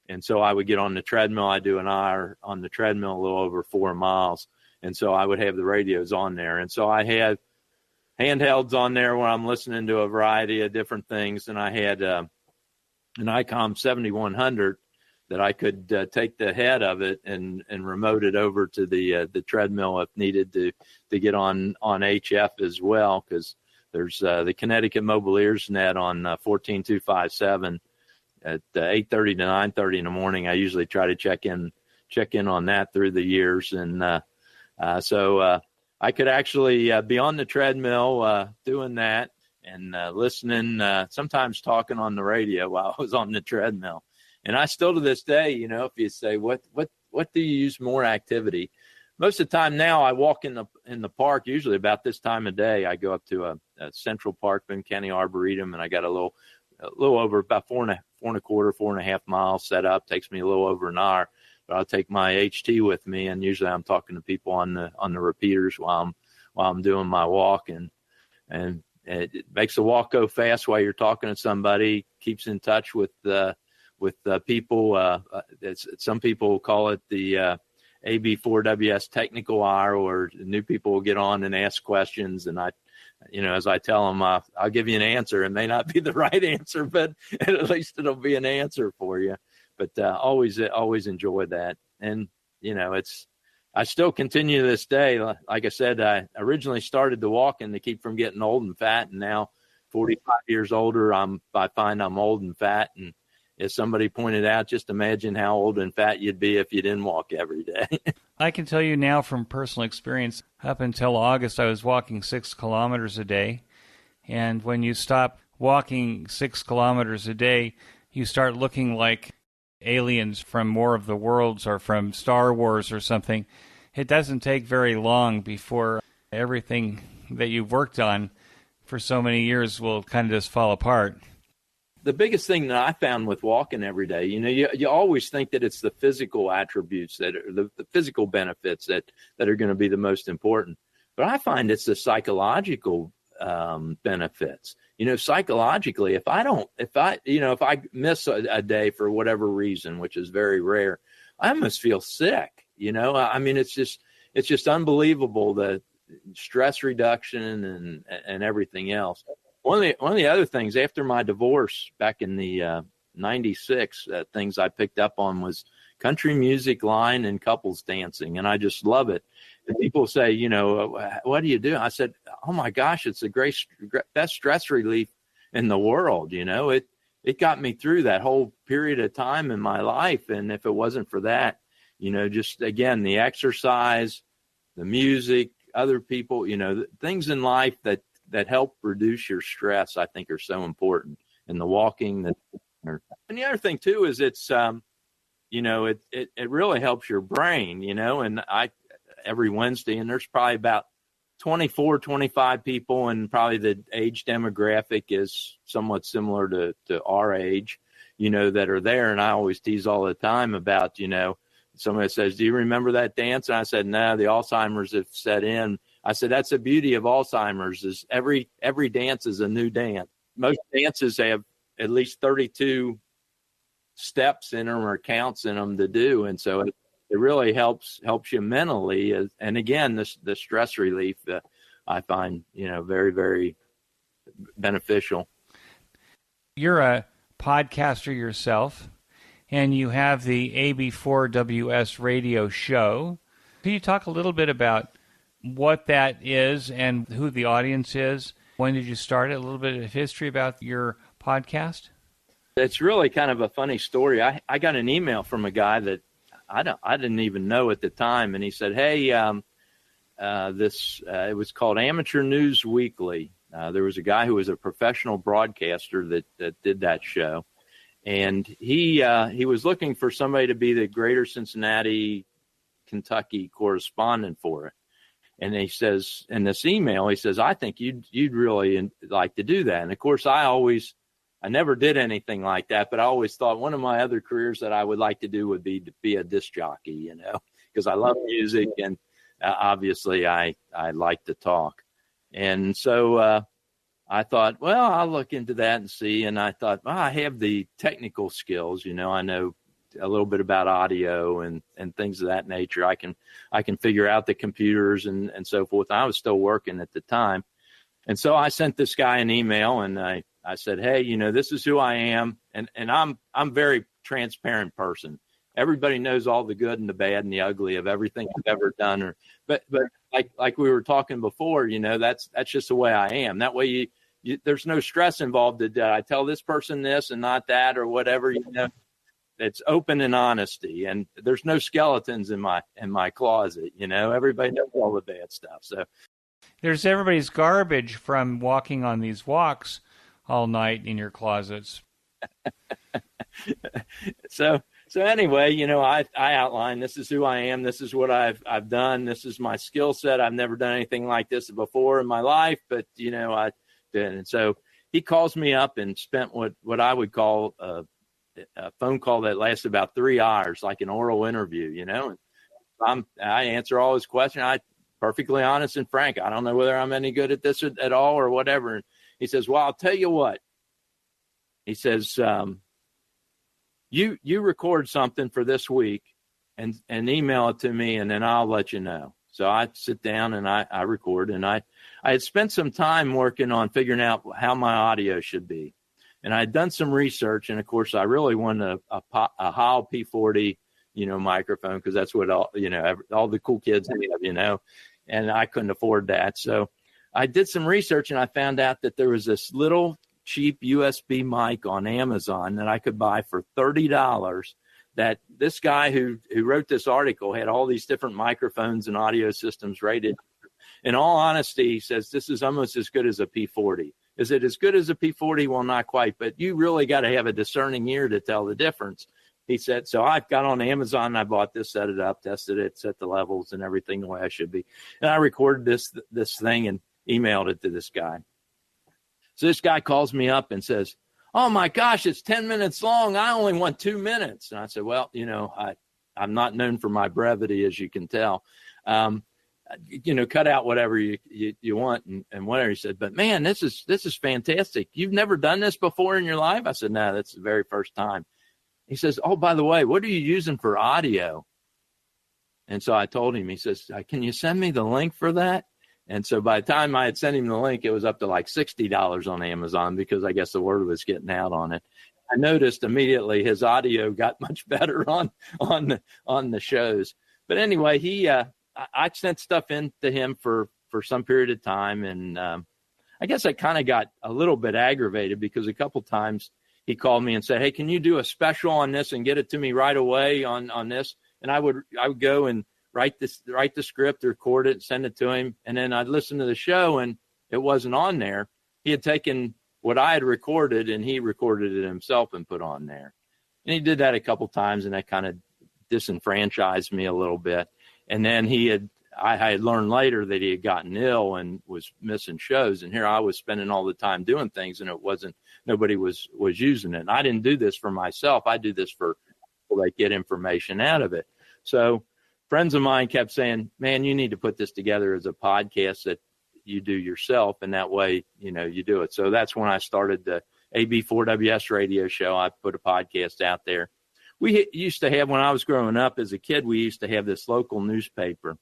And so I would get on the treadmill. I do an hour on the treadmill, a little over 4 miles. And so I would have the radios on there. And so I had handhelds on there where I'm listening to a variety of different things. And I had an ICOM 7100 that I could take the head of it and remote it over to the treadmill if needed to get on HF as well, because there's the Connecticut Mobile Ears net on 14257 at 8:30 to 9:30 in the morning. I usually try to check in on that through the years. And so I could actually be on the treadmill doing that and listening, sometimes talking on the radio while I was on the treadmill. And I still to this day, if you say, what do you use more activity? Most of the time now I walk in the park, usually about this time of day. I go up to a Central Park, Boone County Arboretum, and I got a little over about 4.25 miles set up. Takes me a little over an hour. But I'll take my HT with me, and usually I'm talking to people on the repeaters while I'm doing my walk, and it makes the walk go fast while you're talking to somebody. Keeps in touch with people. Some people call it the AB4WS technical hour, or new people will get on and ask questions, and as I tell them, I'll give you an answer. It may not be the right answer, but at least it'll be an answer for you. But always enjoy that. And, I still continue to this day. Like I said, I originally started the walking to keep from getting old and fat. And now 45 years older, I find I'm old and fat. And as somebody pointed out, just imagine how old and fat you'd be if you didn't walk every day. I can tell you now from personal experience, up until August, I was walking 6 kilometers a day. And when you stop walking 6 kilometers a day, you start looking like aliens from War of the Worlds or from Star Wars or something, it doesn't take very long before everything that you've worked on for so many years will kind of just fall apart. The biggest thing that I found with walking every day, you always think that it's the physical attributes that are the physical benefits that are going to be the most important. But I find it's the psychological benefits. Psychologically, if I miss a day for whatever reason, which is very rare, I almost feel sick. It's just unbelievable, the stress reduction and everything else. One of the other things after my divorce back in the 96, things I picked up on was country music, line, and couples dancing. And I just love it. And people say, what do you do? I said, oh my gosh, it's the best stress relief in the world. It got me through that whole period of time in my life. And if it wasn't for that, just again, the exercise, the music, other people, things in life that help reduce your stress, I think are so important. And the walking, and the other thing too is it's, it really helps your brain, and every Wednesday, and there's probably about 24, 25 people, and probably the age demographic is somewhat similar to our age, that are there. And I always tease all the time about, somebody says, do you remember that dance? And I said, no, the Alzheimer's have set in. I said, that's the beauty of Alzheimer's is every dance is a new dance. Most dances have at least 32 steps in them or counts in them to do. And so it really helps you mentally. And again, the stress relief I find, very, very beneficial. You're a podcaster yourself, and you have the AB4WS radio show. Can you talk a little bit about what that is and who the audience is? When did you start it? A little bit of history about your podcast? It's really kind of a funny story. I got an email from a guy that I didn't even know at the time, and he said, "Hey, it was called Amateur News Weekly. There was a guy who was a professional broadcaster that did that show, and he was looking for somebody to be the Greater Cincinnati, Kentucky correspondent for it." And he says in this email, he says, "I think you'd really like to do that." And of course, I never did anything like that, but I always thought one of my other careers that I would like to do would be to be a disc jockey, because I love music and obviously I like to talk. And so I thought, well, I'll look into that and see. And I thought, well, I have the technical skills, I know a little bit about audio and things of that nature. I can figure out the computers and so forth. I was still working at the time. And so I sent this guy an email and I said, hey, this is who I am. And I'm very transparent person. Everybody knows all the good and the bad and the ugly of everything I've ever done. But like we were talking before, that's just the way I am. That way there's no stress involved. Did I tell this person this and not that or whatever, It's open and honesty, and there's no skeletons in my closet. Everybody knows all the bad stuff. So there's everybody's garbage from walking on these walks all night in your closets. So anyway, I outlined, this is who I am. This is what I've done. This is my skill set. I've never done anything like this before in my life, but I did. And so he calls me up and spent what I would call a phone call that lasted about 3 hours, like an oral interview, and I answer all his questions. I perfectly honest and frank. I don't know whether I'm any good at this at all or whatever. And he says, well, I'll tell you what. He says, you record something for this week and email it to me, and then I'll let you know. So I sit down and I record, and I had spent some time working on figuring out how my audio should be. And I had done some research, and of course, I really wanted a Heil P40, microphone, because that's what all the cool kids have, and I couldn't afford that. So I did some research, and I found out that there was this little cheap USB mic on Amazon that I could buy for $30. That this guy who wrote this article had all these different microphones and audio systems rated. In all honesty, he says this is almost as good as a P40. Is it as good as a P40? Well, not quite, but you really got to have a discerning ear to tell the difference. he said, so I got on Amazon and I bought this, set it up, tested it, set the levels and everything the way I should be. And I recorded this thing and emailed it to this guy. So this guy calls me up and says, oh my gosh, it's 10 minutes long. I only want 2 minutes. And I said, well, I'm not known for my brevity, as you can tell. Cut out whatever you want and whatever. He said, but man, this is fantastic. You've never done this before in your life? I said, no, that's the very first time. He says, oh, by the way, what are you using for audio? And so I told him, he says, can you send me the link for that? And so by the time I had sent him the link, it was up to like $60 on Amazon because I guess the word was getting out on it. I noticed immediately his audio got much better on the shows. But anyway, I sent stuff in to him for some period of time. And I guess I kind of got a little bit aggravated because a couple times he called me and said, hey, can you do a special on this and get it to me right away on this? And I would go and write the script, record it, send it to him. And then I'd listen to the show and it wasn't on there. He had taken what I had recorded and he recorded it himself and put on there. And he did that a couple times and that kind of disenfranchised me a little bit. And then I had learned later that he had gotten ill and was missing shows. And here I was spending all the time doing things and nobody was using it. And I didn't do this for myself. I do this for people that get information out of it. So friends of mine kept saying, man, you need to put this together as a podcast that you do yourself. And that way, you do it. So that's when I started the AB4WS radio show. I put a podcast out there. We used to have, when I was growing up as a kid, we used to have this local newspaper.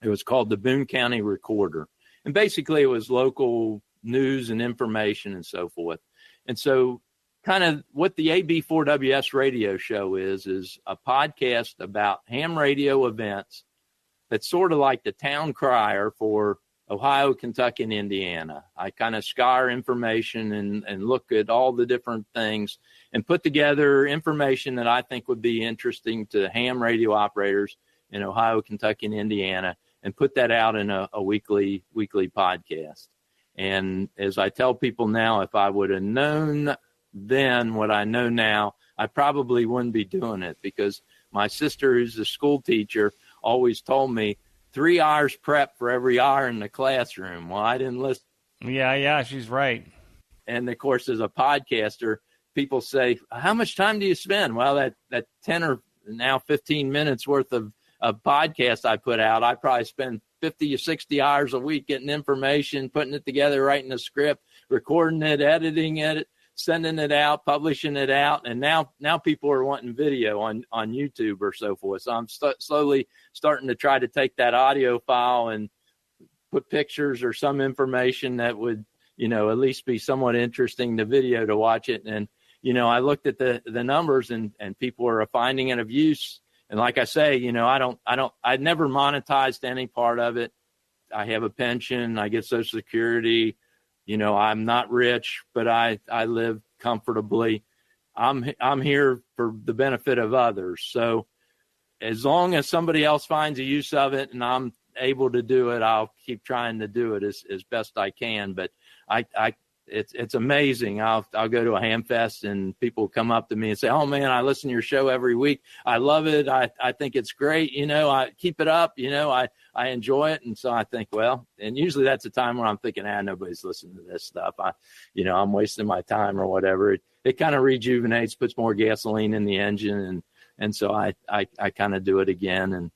It was called the Boone County Recorder. And basically it was local news and information and so forth. And so kind of what the AB4WS radio show is a podcast about ham radio events that's sort of like the town crier for Ohio, Kentucky, and Indiana. I kind of scour information and look at all the different things and put together information that I think would be interesting to ham radio operators in Ohio, Kentucky, and Indiana, and put that out in a weekly podcast. And as I tell people now, if I would have known then what I know now, I probably wouldn't be doing it because my sister, who's a school teacher, always told me 3 hours prep for every hour in the classroom. Well, I didn't listen. Yeah, she's right. And of course, as a podcaster, people say, how much time do you spend? Well, that 10 or now 15 minutes worth of podcast I put out, I probably spend 50 or 60 hours a week getting information, putting it together, writing a script, recording it, editing it, sending it out, publishing it out. And now people are wanting video on YouTube or so forth. So I'm slowly starting to try to take that audio file and put pictures or some information that would, at least be somewhat interesting to video to watch it. And, I looked at the numbers and people are finding it of use. And like I say, I never monetized any part of it. I have a pension. I get Social Security. I'm not rich, but I live comfortably. I'm here for the benefit of others. So as long as somebody else finds a use of it and I'm able to do it, I'll keep trying to do it as best I can. But it's amazing. I'll go to a ham fest and people come up to me and say, oh man, I listen to your show every week. I love it. I think it's great. I keep it up. I enjoy it. And so I think, well, and usually that's a time when I'm thinking, nobody's listening to this stuff. I'm wasting my time or whatever. It kind of rejuvenates, puts more gasoline in the engine. And so I kind of do it again. And,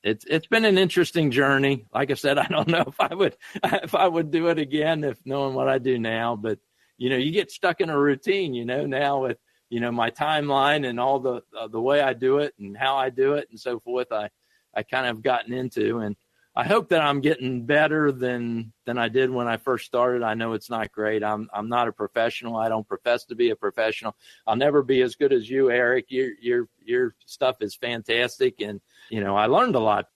it's been an interesting journey. Like I said, I don't know if I would do it again, if knowing what I do now, but you get stuck in a routine, now with, my timeline and all the way I do it and how I do it and so forth, I kind of gotten into, and I hope that I'm getting better than I did when I first started. I know it's not great. I'm not a professional. I don't profess to be a professional. I'll never be as good as you, Eric. Your stuff is fantastic, and I learned a lot.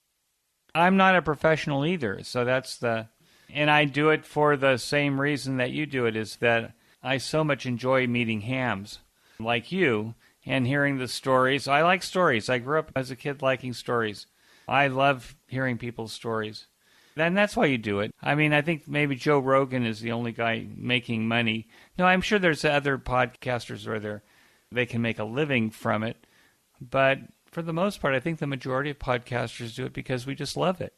I'm not a professional either, so and I do it for the same reason that you do it, is that I so much enjoy meeting hams like you and hearing the stories. I like stories. I grew up as a kid liking stories. I love hearing people's stories. And that's why you do it. I mean, I think maybe Joe Rogan is the only guy making money. No, I'm sure there's other podcasters where they're they can make a living from it. But for the most part, I think the majority of podcasters do it because we just love it.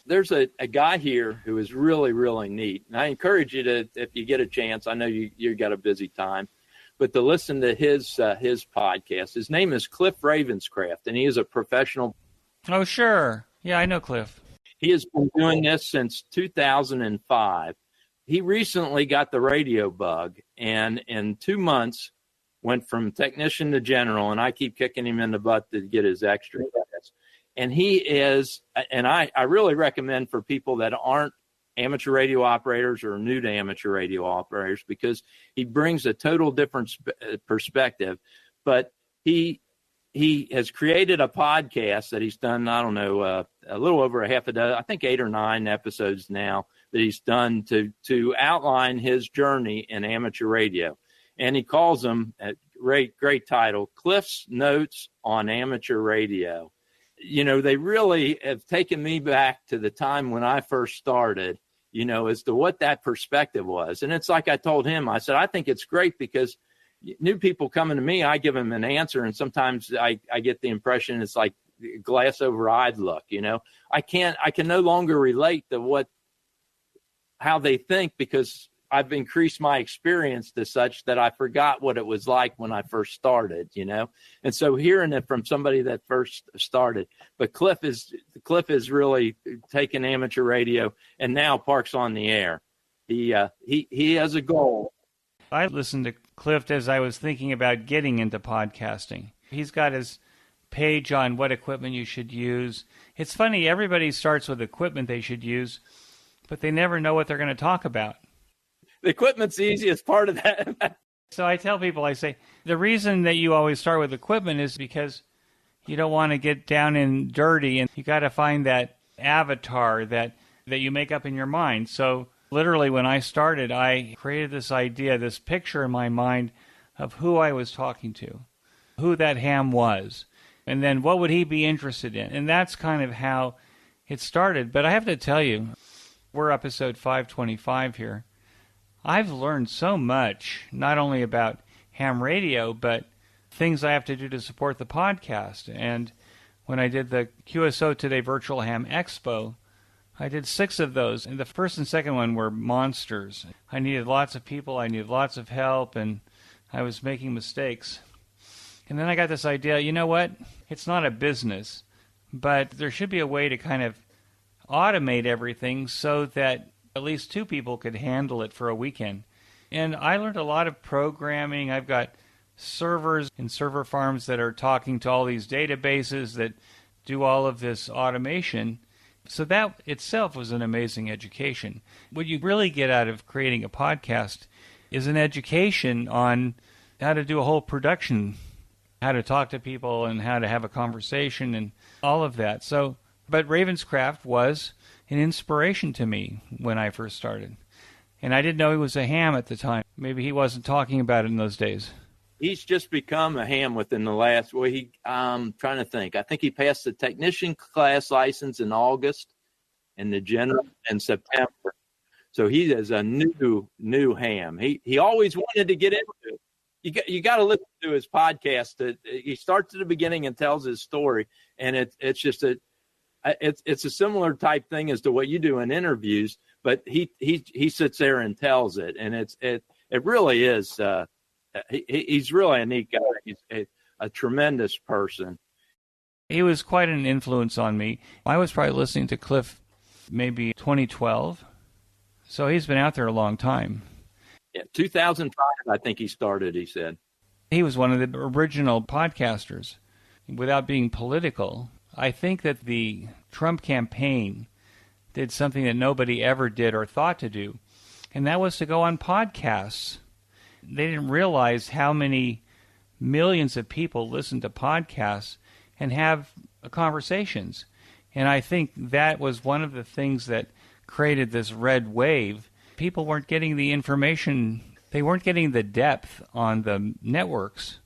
There's a guy here who is really, really neat. And I encourage you to, if you get a chance, I know you got a busy time, but to listen to his podcast. His name is Cliff Ravenscraft, and he is a professional. Oh, sure. Yeah, I know Cliff. He has been doing this since 2005. He recently got the radio bug, and in 2 months went from technician to general, and I keep kicking him in the butt to get his extra credits. And he is, and I really recommend for people that aren't amateur radio operators or new to amateur radio operators, because he brings a total different perspective. But he has created a podcast that he's done, I don't know, a little over a half a dozen, I think 8 or 9 episodes now that he's done to outline his journey in amateur radio. And he calls them, a great title, Cliff's Notes on Amateur Radio. You know, they really have taken me back to the time when I first started, you know, as to what that perspective was. And it's like I told him, I said, I think it's great because new people coming to me, I give them an answer. And sometimes I get the impression it's like glass over eyed look, you know. I can no longer relate to how they think, because I've increased my experience to such that I forgot what it was like when I first started, you know. And so hearing it from somebody that first started, but Cliff is really taken amateur radio and now Parks on the Air. He has a goal. I listened to Cliff as I was thinking about getting into podcasting. He's got his page on what equipment you should use. It's funny, everybody starts with equipment they should use, but they never know what they're going to talk about. The equipment's the easiest part of that. So I tell people, I say, the reason that you always start with equipment is because you don't want to get down and dirty, and you got to find that avatar that you make up in your mind. So literally when I started, I created this idea, this picture in my mind of who I was talking to, who that ham was, and then what would he be interested in. And that's kind of how it started. But I have to tell you, we're episode 525 here. I've learned so much, not only about ham radio, but things I have to do to support the podcast. And when I did the QSO Today Virtual Ham Expo, I did 6 of those. And the first and second one were monsters. I needed lots of people, I needed lots of help, and I was making mistakes. And then I got this idea, you know what? It's not a business, but there should be a way to kind of automate everything so that at least 2 people could handle it for a weekend. And I learned a lot of programming. I've got servers in server farms that are talking to all these databases that do all of this automation. So that itself was an amazing education. What you really get out of creating a podcast is an education on how to do a whole production, how to talk to people and how to have a conversation and all of that. So, but Ravenscraft was an inspiration to me when I first started. And I didn't know he was a ham at the time. Maybe he wasn't talking about it in those days. He's just become a ham within the last, I'm trying to think. I think he passed the technician class license in August and the general in September. So he is a new ham. He always wanted to get into it. You got to listen to his podcast. He starts at the beginning and tells his story, and it's just it's a similar type thing as to what you do in interviews, but he sits there and tells it, and it really is. He's really a neat guy. He's a tremendous person. He was quite an influence on me. I was probably listening to Cliff maybe 2012, so he's been out there a long time. Yeah, 2005, I think he started, he said. He was one of the original podcasters. Without being political, I think that the Trump campaign did something that nobody ever did or thought to do, and that was to go on podcasts. They didn't realize how many millions of people listen to podcasts and have conversations. And I think that was one of the things that created this red wave. People weren't getting the information, they weren't getting the depth on the networks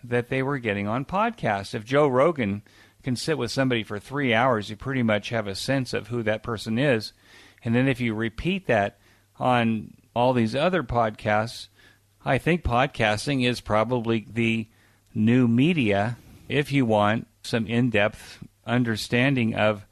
that they were getting on podcasts. If Joe Rogan can sit with somebody for 3 hours, you pretty much have a sense of who that person is. And then if you repeat that on all these other podcasts, I think podcasting is probably the new media if you want some in-depth understanding of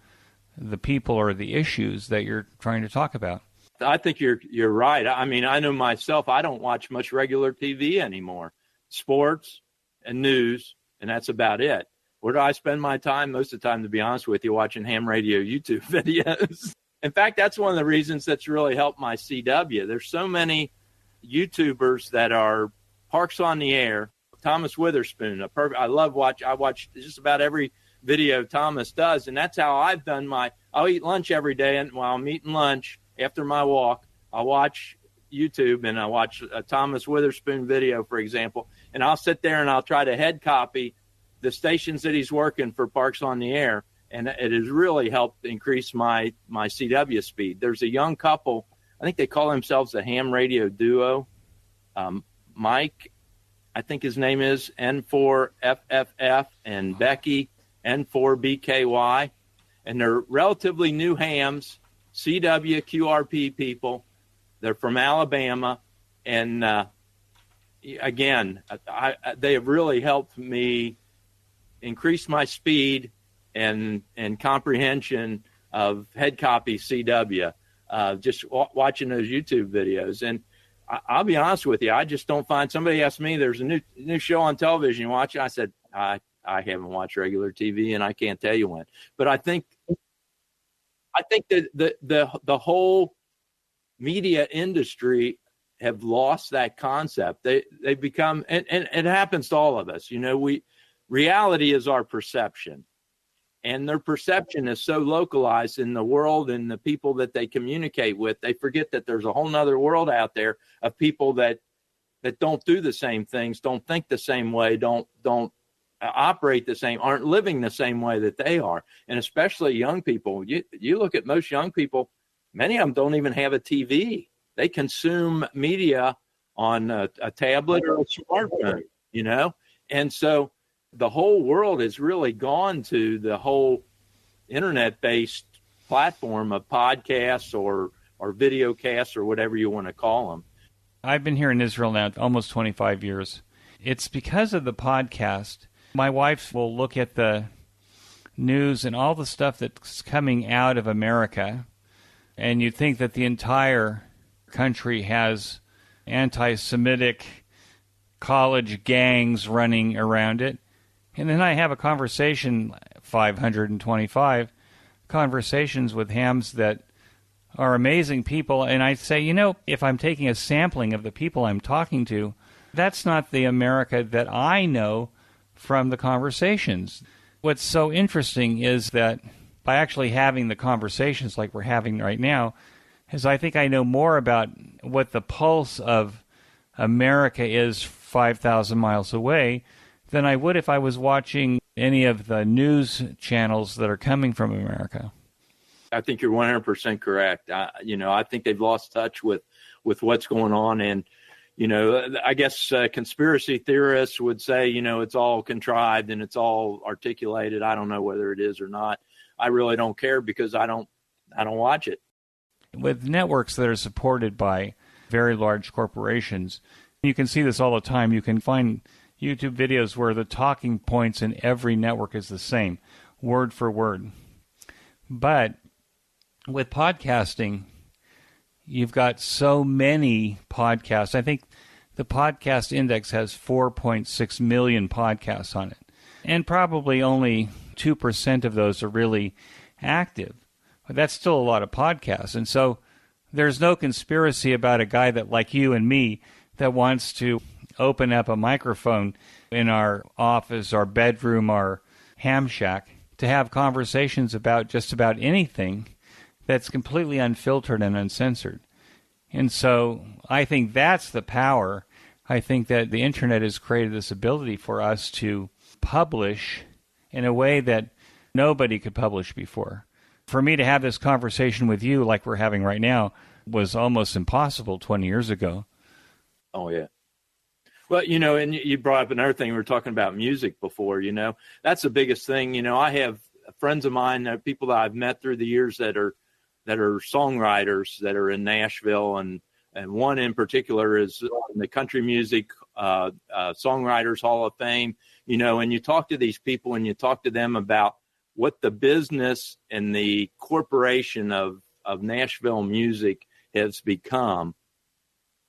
the people or the issues that you're trying to talk about. I think you're right. I mean, I know myself, I don't watch much regular TV anymore. Sports and news, and that's about it. Where do I spend my time? Most of the time, to be honest with you, watching ham radio YouTube videos. In fact, that's one of the reasons that's really helped my CW. There's so many YouTubers that are Parks on the Air. Thomas Witherspoon, I watch just about every video Thomas does, and that's how I've done I'll eat lunch every day, and while I'm eating lunch after my walk, I'll watch YouTube, and I watch a Thomas Witherspoon video, for example, and I'll sit there and I'll try to head copy the stations that he's working for Parks on the Air, and it has really helped increase my CW speed. There's a young couple, I think they call themselves a ham radio duo, Mike, I think his name is N4FFF, and Becky N4BKY, and they're relatively new hams, CW QRP people. They're from Alabama, and again, they have really helped me increase my speed and comprehension of head copy CW, just watching those YouTube videos. And I'll be honest with you, I just don't find. Somebody asked me, "There's a new show on television. You watch it?" I said, I haven't watched regular TV, and I can't tell you when. But I think that the whole media industry have lost that concept. They become, and it happens to all of us. Reality is our perception, and their perception is so localized in the world and the people that they communicate with. They forget that there's a whole nother world out there of people that don't do the same things, don't think the same way, don't operate the same, aren't living the same way that they are. And especially young people. You look at most young people, many of them don't even have a TV. They consume media on a tablet or a smartphone, And so the whole world has really gone to the whole internet-based platform of podcasts or video casts or whatever you want to call them. I've been here in Israel now almost 25 years. It's because of the podcast. My wife will look at the news and all the stuff that's coming out of America, and you'd think that the entire country has anti-Semitic college gangs running around it. And then I have a conversation, 525 conversations with hams that are amazing people, and I say, if I'm taking a sampling of the people I'm talking to, that's not the America that I know from the conversations. What's so interesting is that by actually having the conversations like we're having right now, is I think I know more about what the pulse of America is 5,000 miles away than I would if I was watching any of the news channels that are coming from America. I think you're 100% correct. I think they've lost touch with what's going on. And, I guess conspiracy theorists would say, it's all contrived and it's all articulated. I don't know whether it is or not. I really don't care because I don't watch it. With networks that are supported by very large corporations, you can see this all the time. You can find YouTube videos where the talking points in every network is the same, word for word. But with podcasting, you've got so many podcasts. I think the podcast index has 4.6 million podcasts on it. And probably only 2% of those are really active. But that's still a lot of podcasts. And so there's no conspiracy about a guy that, like you and me, that wants to open up a microphone in our office, our bedroom, our ham shack, to have conversations about just about anything that's completely unfiltered and uncensored. And so I think that's the power. I think that the internet has created this ability for us to publish in a way that nobody could publish before. For me to have this conversation with you like we're having right now was almost impossible 20 years ago. Oh, yeah. Well, and you brought up another thing. We were talking about music before, That's the biggest thing. I have friends of mine, people that I've met through the years that are songwriters that are in Nashville and And one in particular is the Country Music Songwriters Hall of Fame. And you talk to these people and you talk to them about what the business and the corporation of Nashville music has become.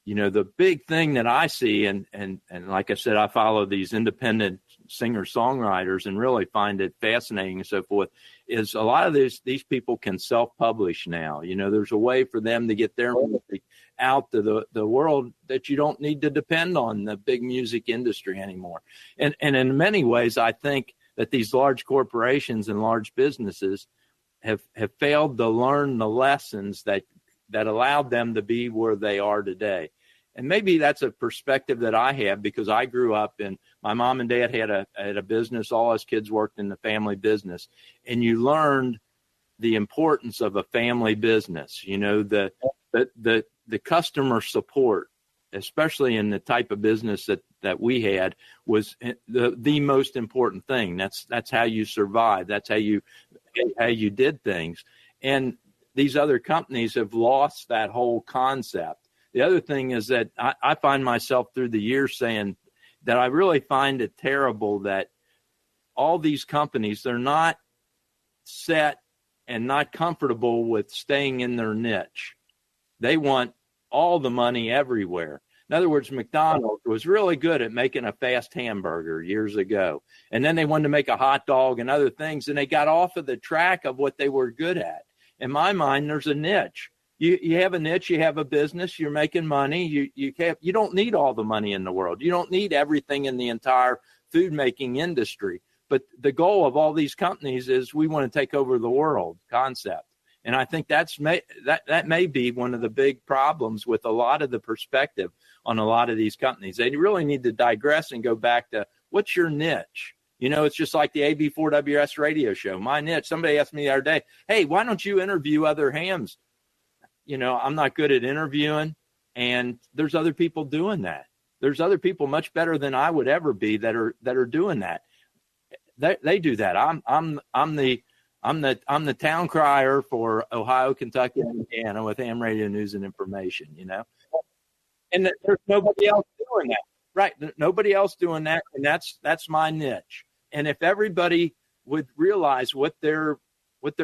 The big thing that I see, and like I said, I follow these independent singer-songwriters and really find it fascinating and so forth, is a lot of these people can self-publish now. There's a way for them to get their music out to the world that you don't need to depend on the big music industry anymore. And in many ways, I think that these large corporations and large businesses have failed to learn the lessons that allowed them to be where they are today. And maybe that's a perspective that I have because I grew up and my mom and dad had a business. All us kids worked in the family business, and you learned the importance of a family business. The customer support, especially in the type of business that we had, was the most important thing. That's how you survive. That's how you did things. And these other companies have lost that whole concept. The other thing is that I find myself through the years saying that I really find it terrible that all these companies, they're not set and not comfortable with staying in their niche. They want all the money everywhere. In other words, McDonald's was really good at making a fast hamburger years ago. And then they wanted to make a hot dog and other things, and they got off of the track of what they were good at. In my mind, there's a niche. You have a niche, you have a business, you're making money. You don't need all the money in the world. You don't need everything in the entire food making industry. But the goal of all these companies is we want to take over the world concept. And I think that may be one of the big problems with a lot of the perspective on a lot of these companies. They really need to digress and go back to what's your niche? It's just like the AB4WS radio show. My niche, somebody asked me the other day, hey, why don't you interview other hams? I'm not good at interviewing, and there's other people doing that. There's other people much better than I would ever be that are doing that. They do that. I'm the town crier for Ohio, Kentucky, and Indiana with ham radio news and information, and there's nobody else doing that. Right. Nobody else doing that. And that's my niche. And if everybody would realize what their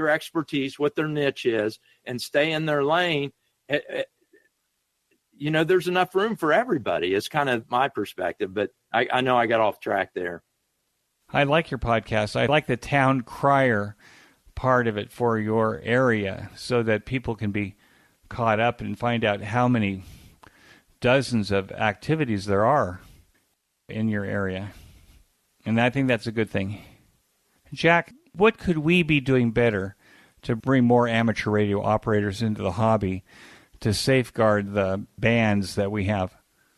expertise, what their niche is, and stay in their lane, there's enough room for everybody. It's kind of my perspective, but I know I got off track there. I like your podcast. I like the town crier part of it for your area so that people can be caught up and find out how many dozens of activities there are in your area. And I think that's a good thing. Jack, what could we be doing better to bring more amateur radio operators into the hobby to safeguard the bands that we have?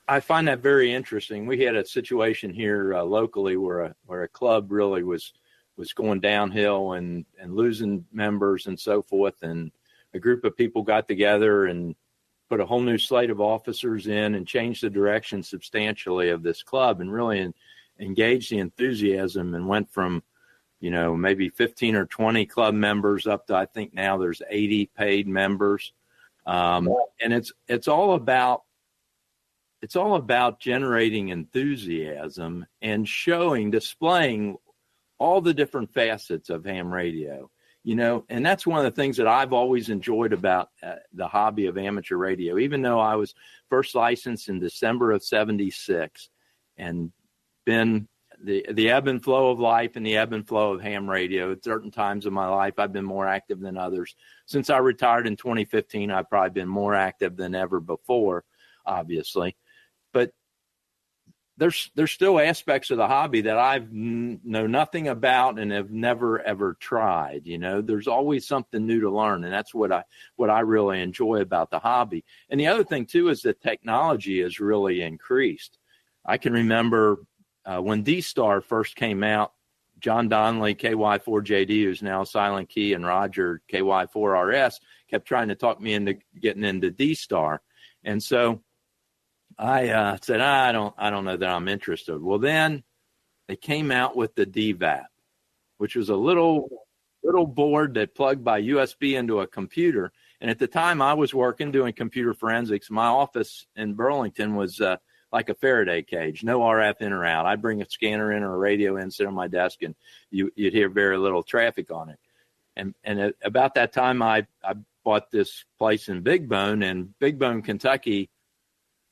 I find that very interesting. We had a situation here locally where a club really was going downhill and losing members and so forth. And a group of people got together and put a whole new slate of officers in and changed the direction substantially of this club and really engaged the enthusiasm and went from, maybe 15 or 20 club members up to, I think now there's 80 paid members. And it's all about generating enthusiasm and displaying all the different facets of ham radio, and that's one of the things that I've always enjoyed about the hobby of amateur radio, even though I was first licensed in December of 76 and been the ebb and flow of life and the ebb and flow of ham radio. At certain times of my life, I've been more active than others. Since I retired in 2015, I've probably been more active than ever before, obviously. But there's still aspects of the hobby that I've know nothing about and have never, ever tried. There's always something new to learn. And that's what I really enjoy about the hobby. And the other thing, too, is that technology has really increased. I can remember when D-Star first came out, John Donnelly, KY4JD, who's now Silent Key, and Roger, KY4RS, kept trying to talk me into getting into D-Star. And so I said, I don't know that I'm interested. Well, then they came out with the DVAP, which was a little board that plugged by USB into a computer, And at the time I was working doing computer forensics, my office in Burlington was like a Faraday cage, no RF in or out. I'd bring a scanner in or a radio in, sit on my desk, and you'd hear very little traffic on it. And at about that time, I bought this place in Big Bone, and Big Bone, Kentucky,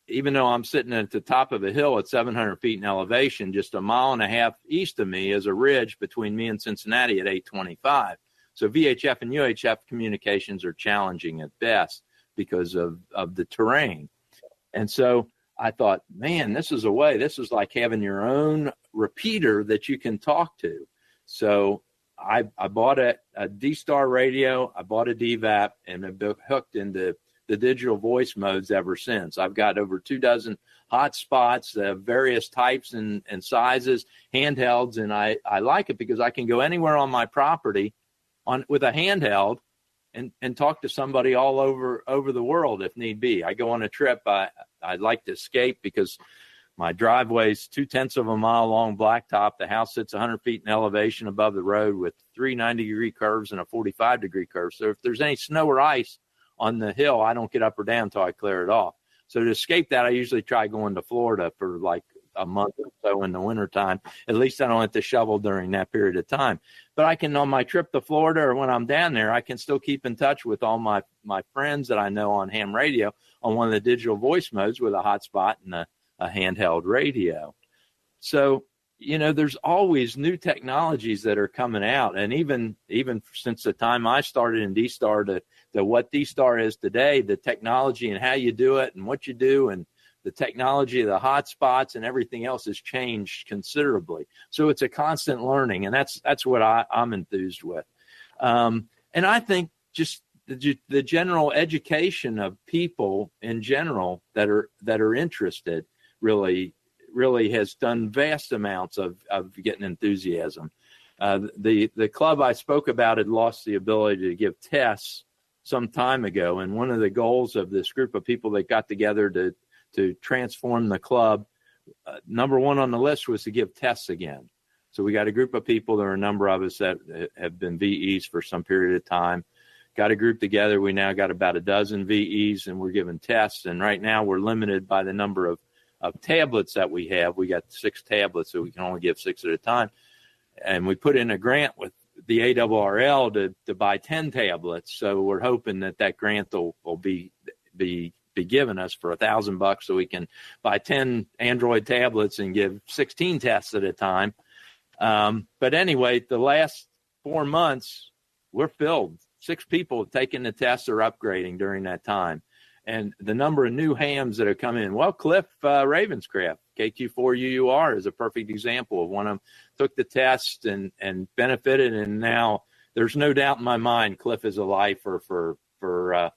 even though I'm sitting at the top of a hill at 700 feet in elevation, just a mile and a half east of me is a ridge between me and Cincinnati at 825. So VHF and UHF communications are challenging at best because of the terrain. And so I thought, man, this is a way. This is like having your own repeater that you can talk to. So I bought a D-Star radio, I bought a DVAP, and have been hooked into the digital voice modes ever since. I've got over 24 hotspots, various types and sizes, handhelds, and I like it because I can go anywhere on my property with a handheld and talk to somebody all over the world if need be. I go on a trip, I'd like to escape because my driveway's 0.2 of a mile long blacktop. The house sits 100 feet in elevation above the road with 3 90-degree curves and a 45-degree curve. So if there's any snow or ice on the hill, I don't get up or down until I clear it off. So to escape that, I usually try going to Florida for like a month or so in the wintertime. At least I don't have to shovel during that period of time. But I can, on my trip to Florida or when I'm down there, I can still keep in touch with all my friends that I know on ham radio on one of the digital voice modes with a hotspot and a handheld radio. So, there's always new technologies that are coming out. And even since the time I started in D-Star to what D-Star is today, the technology and how you do it and what you do and the technology of the hotspots and everything else has changed considerably. So it's a constant learning, and that's what I'm enthused with. And I think just the general education of people in general that are interested really has done vast amounts of getting enthusiasm. The club I spoke about had lost the ability to give tests some time ago, and one of the goals of this group of people that got together to transform the club, number one on the list was to give tests again. So we got a group of people, there are a number of us that have been VEs for some period of time, got a group together. We now got about a dozen VEs, and we're giving tests, and right now we're limited by the number of tablets that we have. We got 6 tablets, so we can only give 6 at a time. And we put in a grant with the ARRL to buy 10 tablets. So we're hoping that grant will be given us for $1,000 so we can buy 10 Android tablets and give 16 tests at a time. But anyway, the last 4 months, we're filled. 6 people have taken the tests or upgrading during that time. And the number of new hams that have come in. Well, Cliff Ravenscraft, KQ4UUR, is a perfect example of one of them. Took the test and benefited, and now there's no doubt in my mind Cliff is a lifer for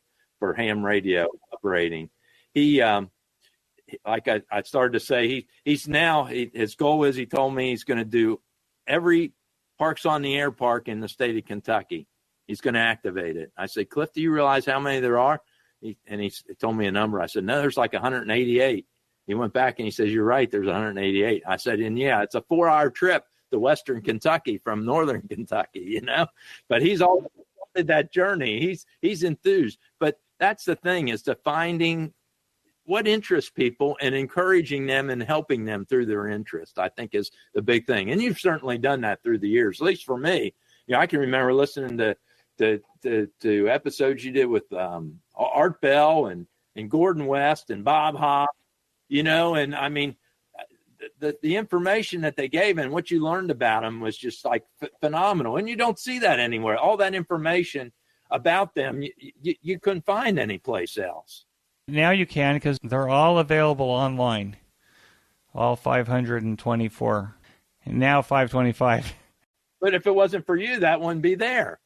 ham radio operating. He, like I started to say, his goal is, he told me he's going to do every Parks on the Air park in the state of Kentucky. He's going to activate it. I said, Cliff, do you realize how many there are? He told me a number. I said, no, there's like 188. He went back and he says, you're right, there's 188. I said, and yeah, it's a 4-hour trip to Western Kentucky from Northern Kentucky, but he's always wanted that journey. He's enthused. But that's the thing, is to finding what interests people and encouraging them and helping them through their interest, I think, is the big thing. And you've certainly done that through the years, at least for me. I can remember listening to episodes you did with Art Bell and Gordon West and Bob Hopp, and I mean, the information that they gave and what you learned about them was just like phenomenal. And you don't see that anywhere. All that information about them, you couldn't find anyplace else. Now you can, because they're all available online, all 524, and now 525. But if it wasn't for you, that wouldn't be there.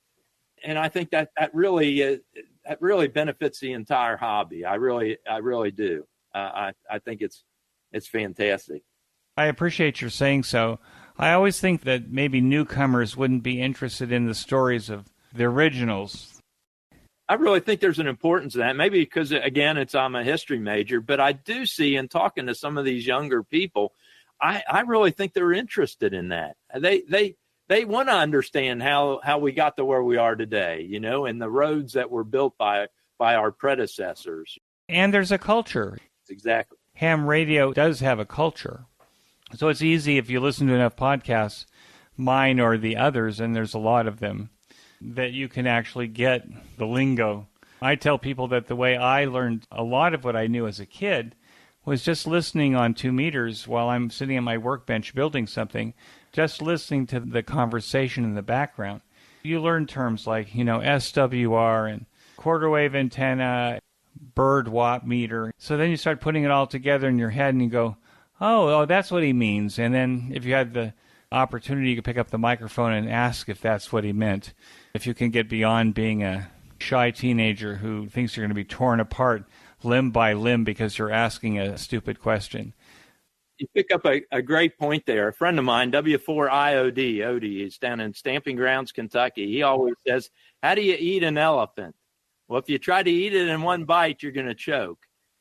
And I think that really benefits the entire hobby. I really do. I think it's fantastic. I appreciate your saying so. I always think that maybe newcomers wouldn't be interested in the stories of the originals. I really think there's an importance to that. Maybe because, again, I'm a history major, but I do see, in talking to some of these younger people, I really think they're interested in that. They they want to understand how we got to where we are today, and the roads that were built by our predecessors. And there's a culture. Exactly. Ham radio does have a culture. So it's easy if you listen to enough podcasts, mine or the others, and there's a lot of them, that you can actually get the lingo. I tell people that the way I learned a lot of what I knew as a kid was just listening on 2 meters while I'm sitting on my workbench building something, just listening to the conversation in the background. You learn terms like, SWR and quarter wave antenna, bird watt meter. So then you start putting it all together in your head and you go, oh, that's what he means. And then if you had the opportunity, you could pick up the microphone and ask if that's what he meant. If you can get beyond being a shy teenager who thinks you're going to be torn apart limb by limb because you're asking a stupid question. You pick up a great point there. A friend of mine, W4IOD, Odie, is down in Stamping Grounds, Kentucky. He always says, how do you eat an elephant? Well, if you try to eat it in one bite, you're going to choke.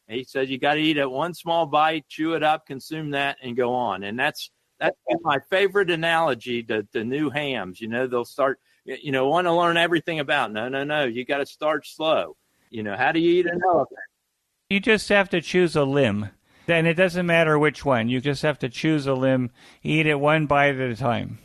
And he says you got to eat it one small bite, chew it up, consume that, and go on. And that's my favorite analogy to new hams. They'll start, want to learn everything about. No. You got to start slow. How do you eat an elephant? You just have to choose a limb. Then it doesn't matter which one. You just have to choose a limb, eat it one bite at a time.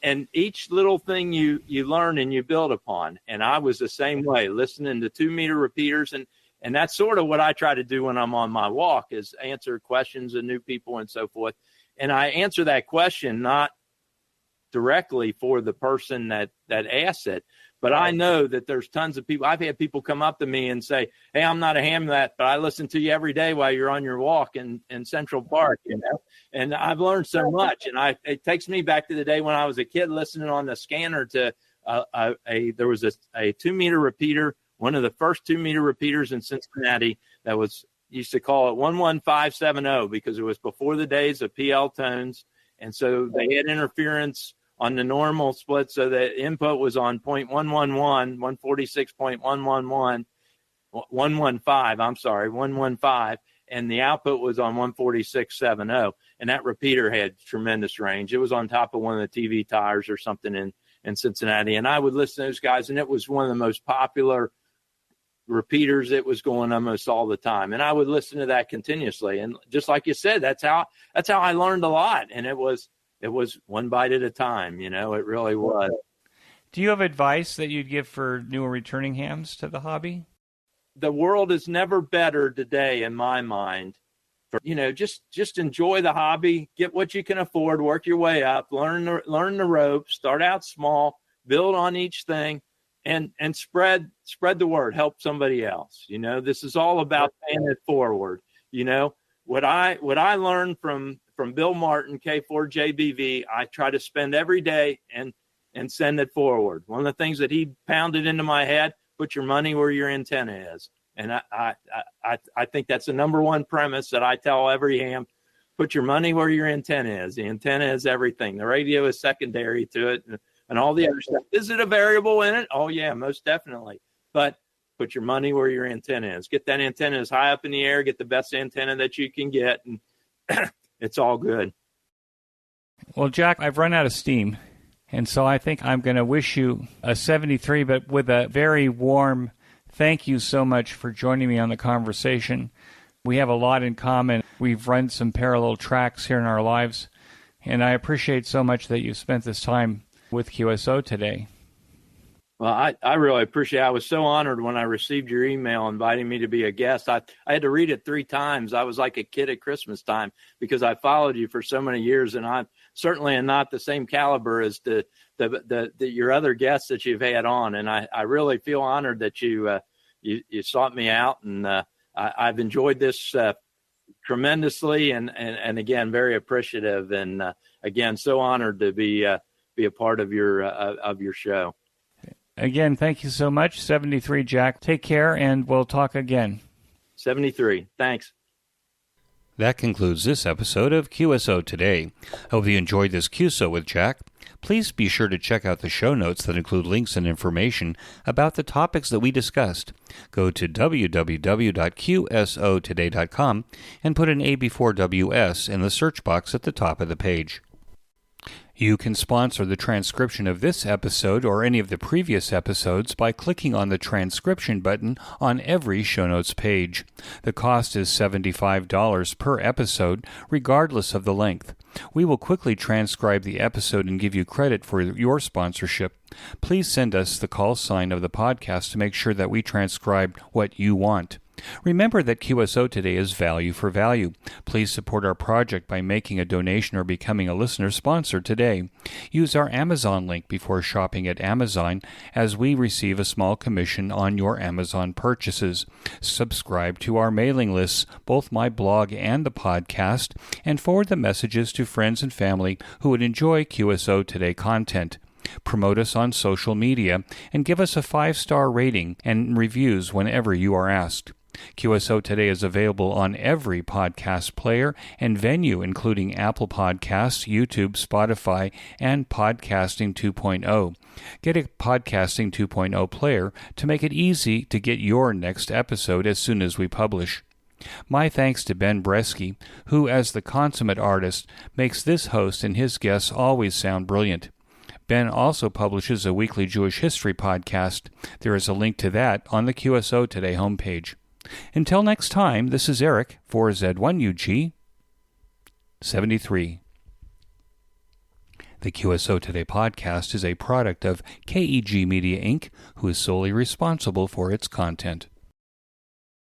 And each little thing you learn and you build upon. And I was the same way, listening to 2-meter repeaters. And that's sort of what I try to do when I'm on my walk, is answer questions of new people and so forth. And I answer that question not directly for the person that asks it, but I know that there's tons of people. I've had people come up to me and say, hey, I'm not a ham vet, but I listen to you every day while you're on your walk in Central Park, and I've learned so much. And it takes me back to the day when I was a kid listening on the scanner to there was a 2-meter repeater, one of the first 2-meter repeaters in Cincinnati that used to call it 11570 because it was before the days of PL tones. And so they had interference on the normal split, so the input was on 115, and the output was on 146.70, and that repeater had tremendous range. It was on top of one of the TV tires or something in Cincinnati, and I would listen to those guys, and it was one of the most popular repeaters. It was going almost all the time, and I would listen to that continuously. And just like you said, that's how I learned a lot, and it was one bite at a time. It really was. Do you have advice that you'd give for new or returning hams to the hobby? The world is never better today, in my mind. Just enjoy the hobby, get what you can afford, work your way up, learn the ropes, start out small, build on each thing, and spread the word, help somebody else. This is all about paying it forward. What I learned from Bill Martin, K4JBV, I try to spend every day and send it forward. One of the things that he pounded into my head, put your money where your antenna is. And I think that's the number one premise that I tell every ham. Put your money where your antenna is. The antenna is everything. The radio is secondary to it and all the other stuff. Is it a variable in it? Oh, yeah, most definitely. But put your money where your antenna is. Get that antenna as high up in the air. Get the best antenna that you can get. And it's all good. Well, Jack, I've run out of steam. And so I think I'm going to wish you a 73, but with a very warm thank you so much for joining me on the conversation. We have a lot in common. We've run some parallel tracks here in our lives. And I appreciate so much that you spent this time with QSO today. Well, I really appreciate it. I was so honored when I received your email inviting me to be a guest. I had to read it 3 times. I was like a kid at Christmas time because I followed you for so many years, and I certainly am not the same caliber as your other guests that you've had on. And I really feel honored that you sought me out, and I've enjoyed this tremendously, and again, very appreciative, and again, so honored to be a part of your show. Again, thank you so much. 73, Jack. Take care, and we'll talk again. 73. Thanks. That concludes this episode of QSO Today. Hope you enjoyed this QSO with Jack. Please be sure to check out the show notes that include links and information about the topics that we discussed. Go to www.qsotoday.com and put in AB4WS in the search box at the top of the page. You can sponsor the transcription of this episode or any of the previous episodes by clicking on the transcription button on every show notes page. The cost is $75 per episode, regardless of the length. We will quickly transcribe the episode and give you credit for your sponsorship. Please send us the call sign of the podcast to make sure that we transcribe what you want. Remember that QSO Today is value for value. Please support our project by making a donation or becoming a listener sponsor today. Use our Amazon link before shopping at Amazon, as we receive a small commission on your Amazon purchases. Subscribe to our mailing lists, both my blog and the podcast, and forward the messages to friends and family who would enjoy QSO Today content. Promote us on social media and give us a 5-star rating and reviews whenever you are asked. QSO Today is available on every podcast player and venue, including Apple Podcasts, YouTube, Spotify, and Podcasting 2.0. Get a Podcasting 2.0 player to make it easy to get your next episode as soon as we publish. My thanks to Ben Bresky, who, as the consummate artist, makes this host and his guests always sound brilliant. Ben also publishes a weekly Jewish history podcast. There is a link to that on the QSO Today homepage. Until next time, this is Eric for Z1UG 73. The QSO Today podcast is a product of KEG Media Inc., who is solely responsible for its content.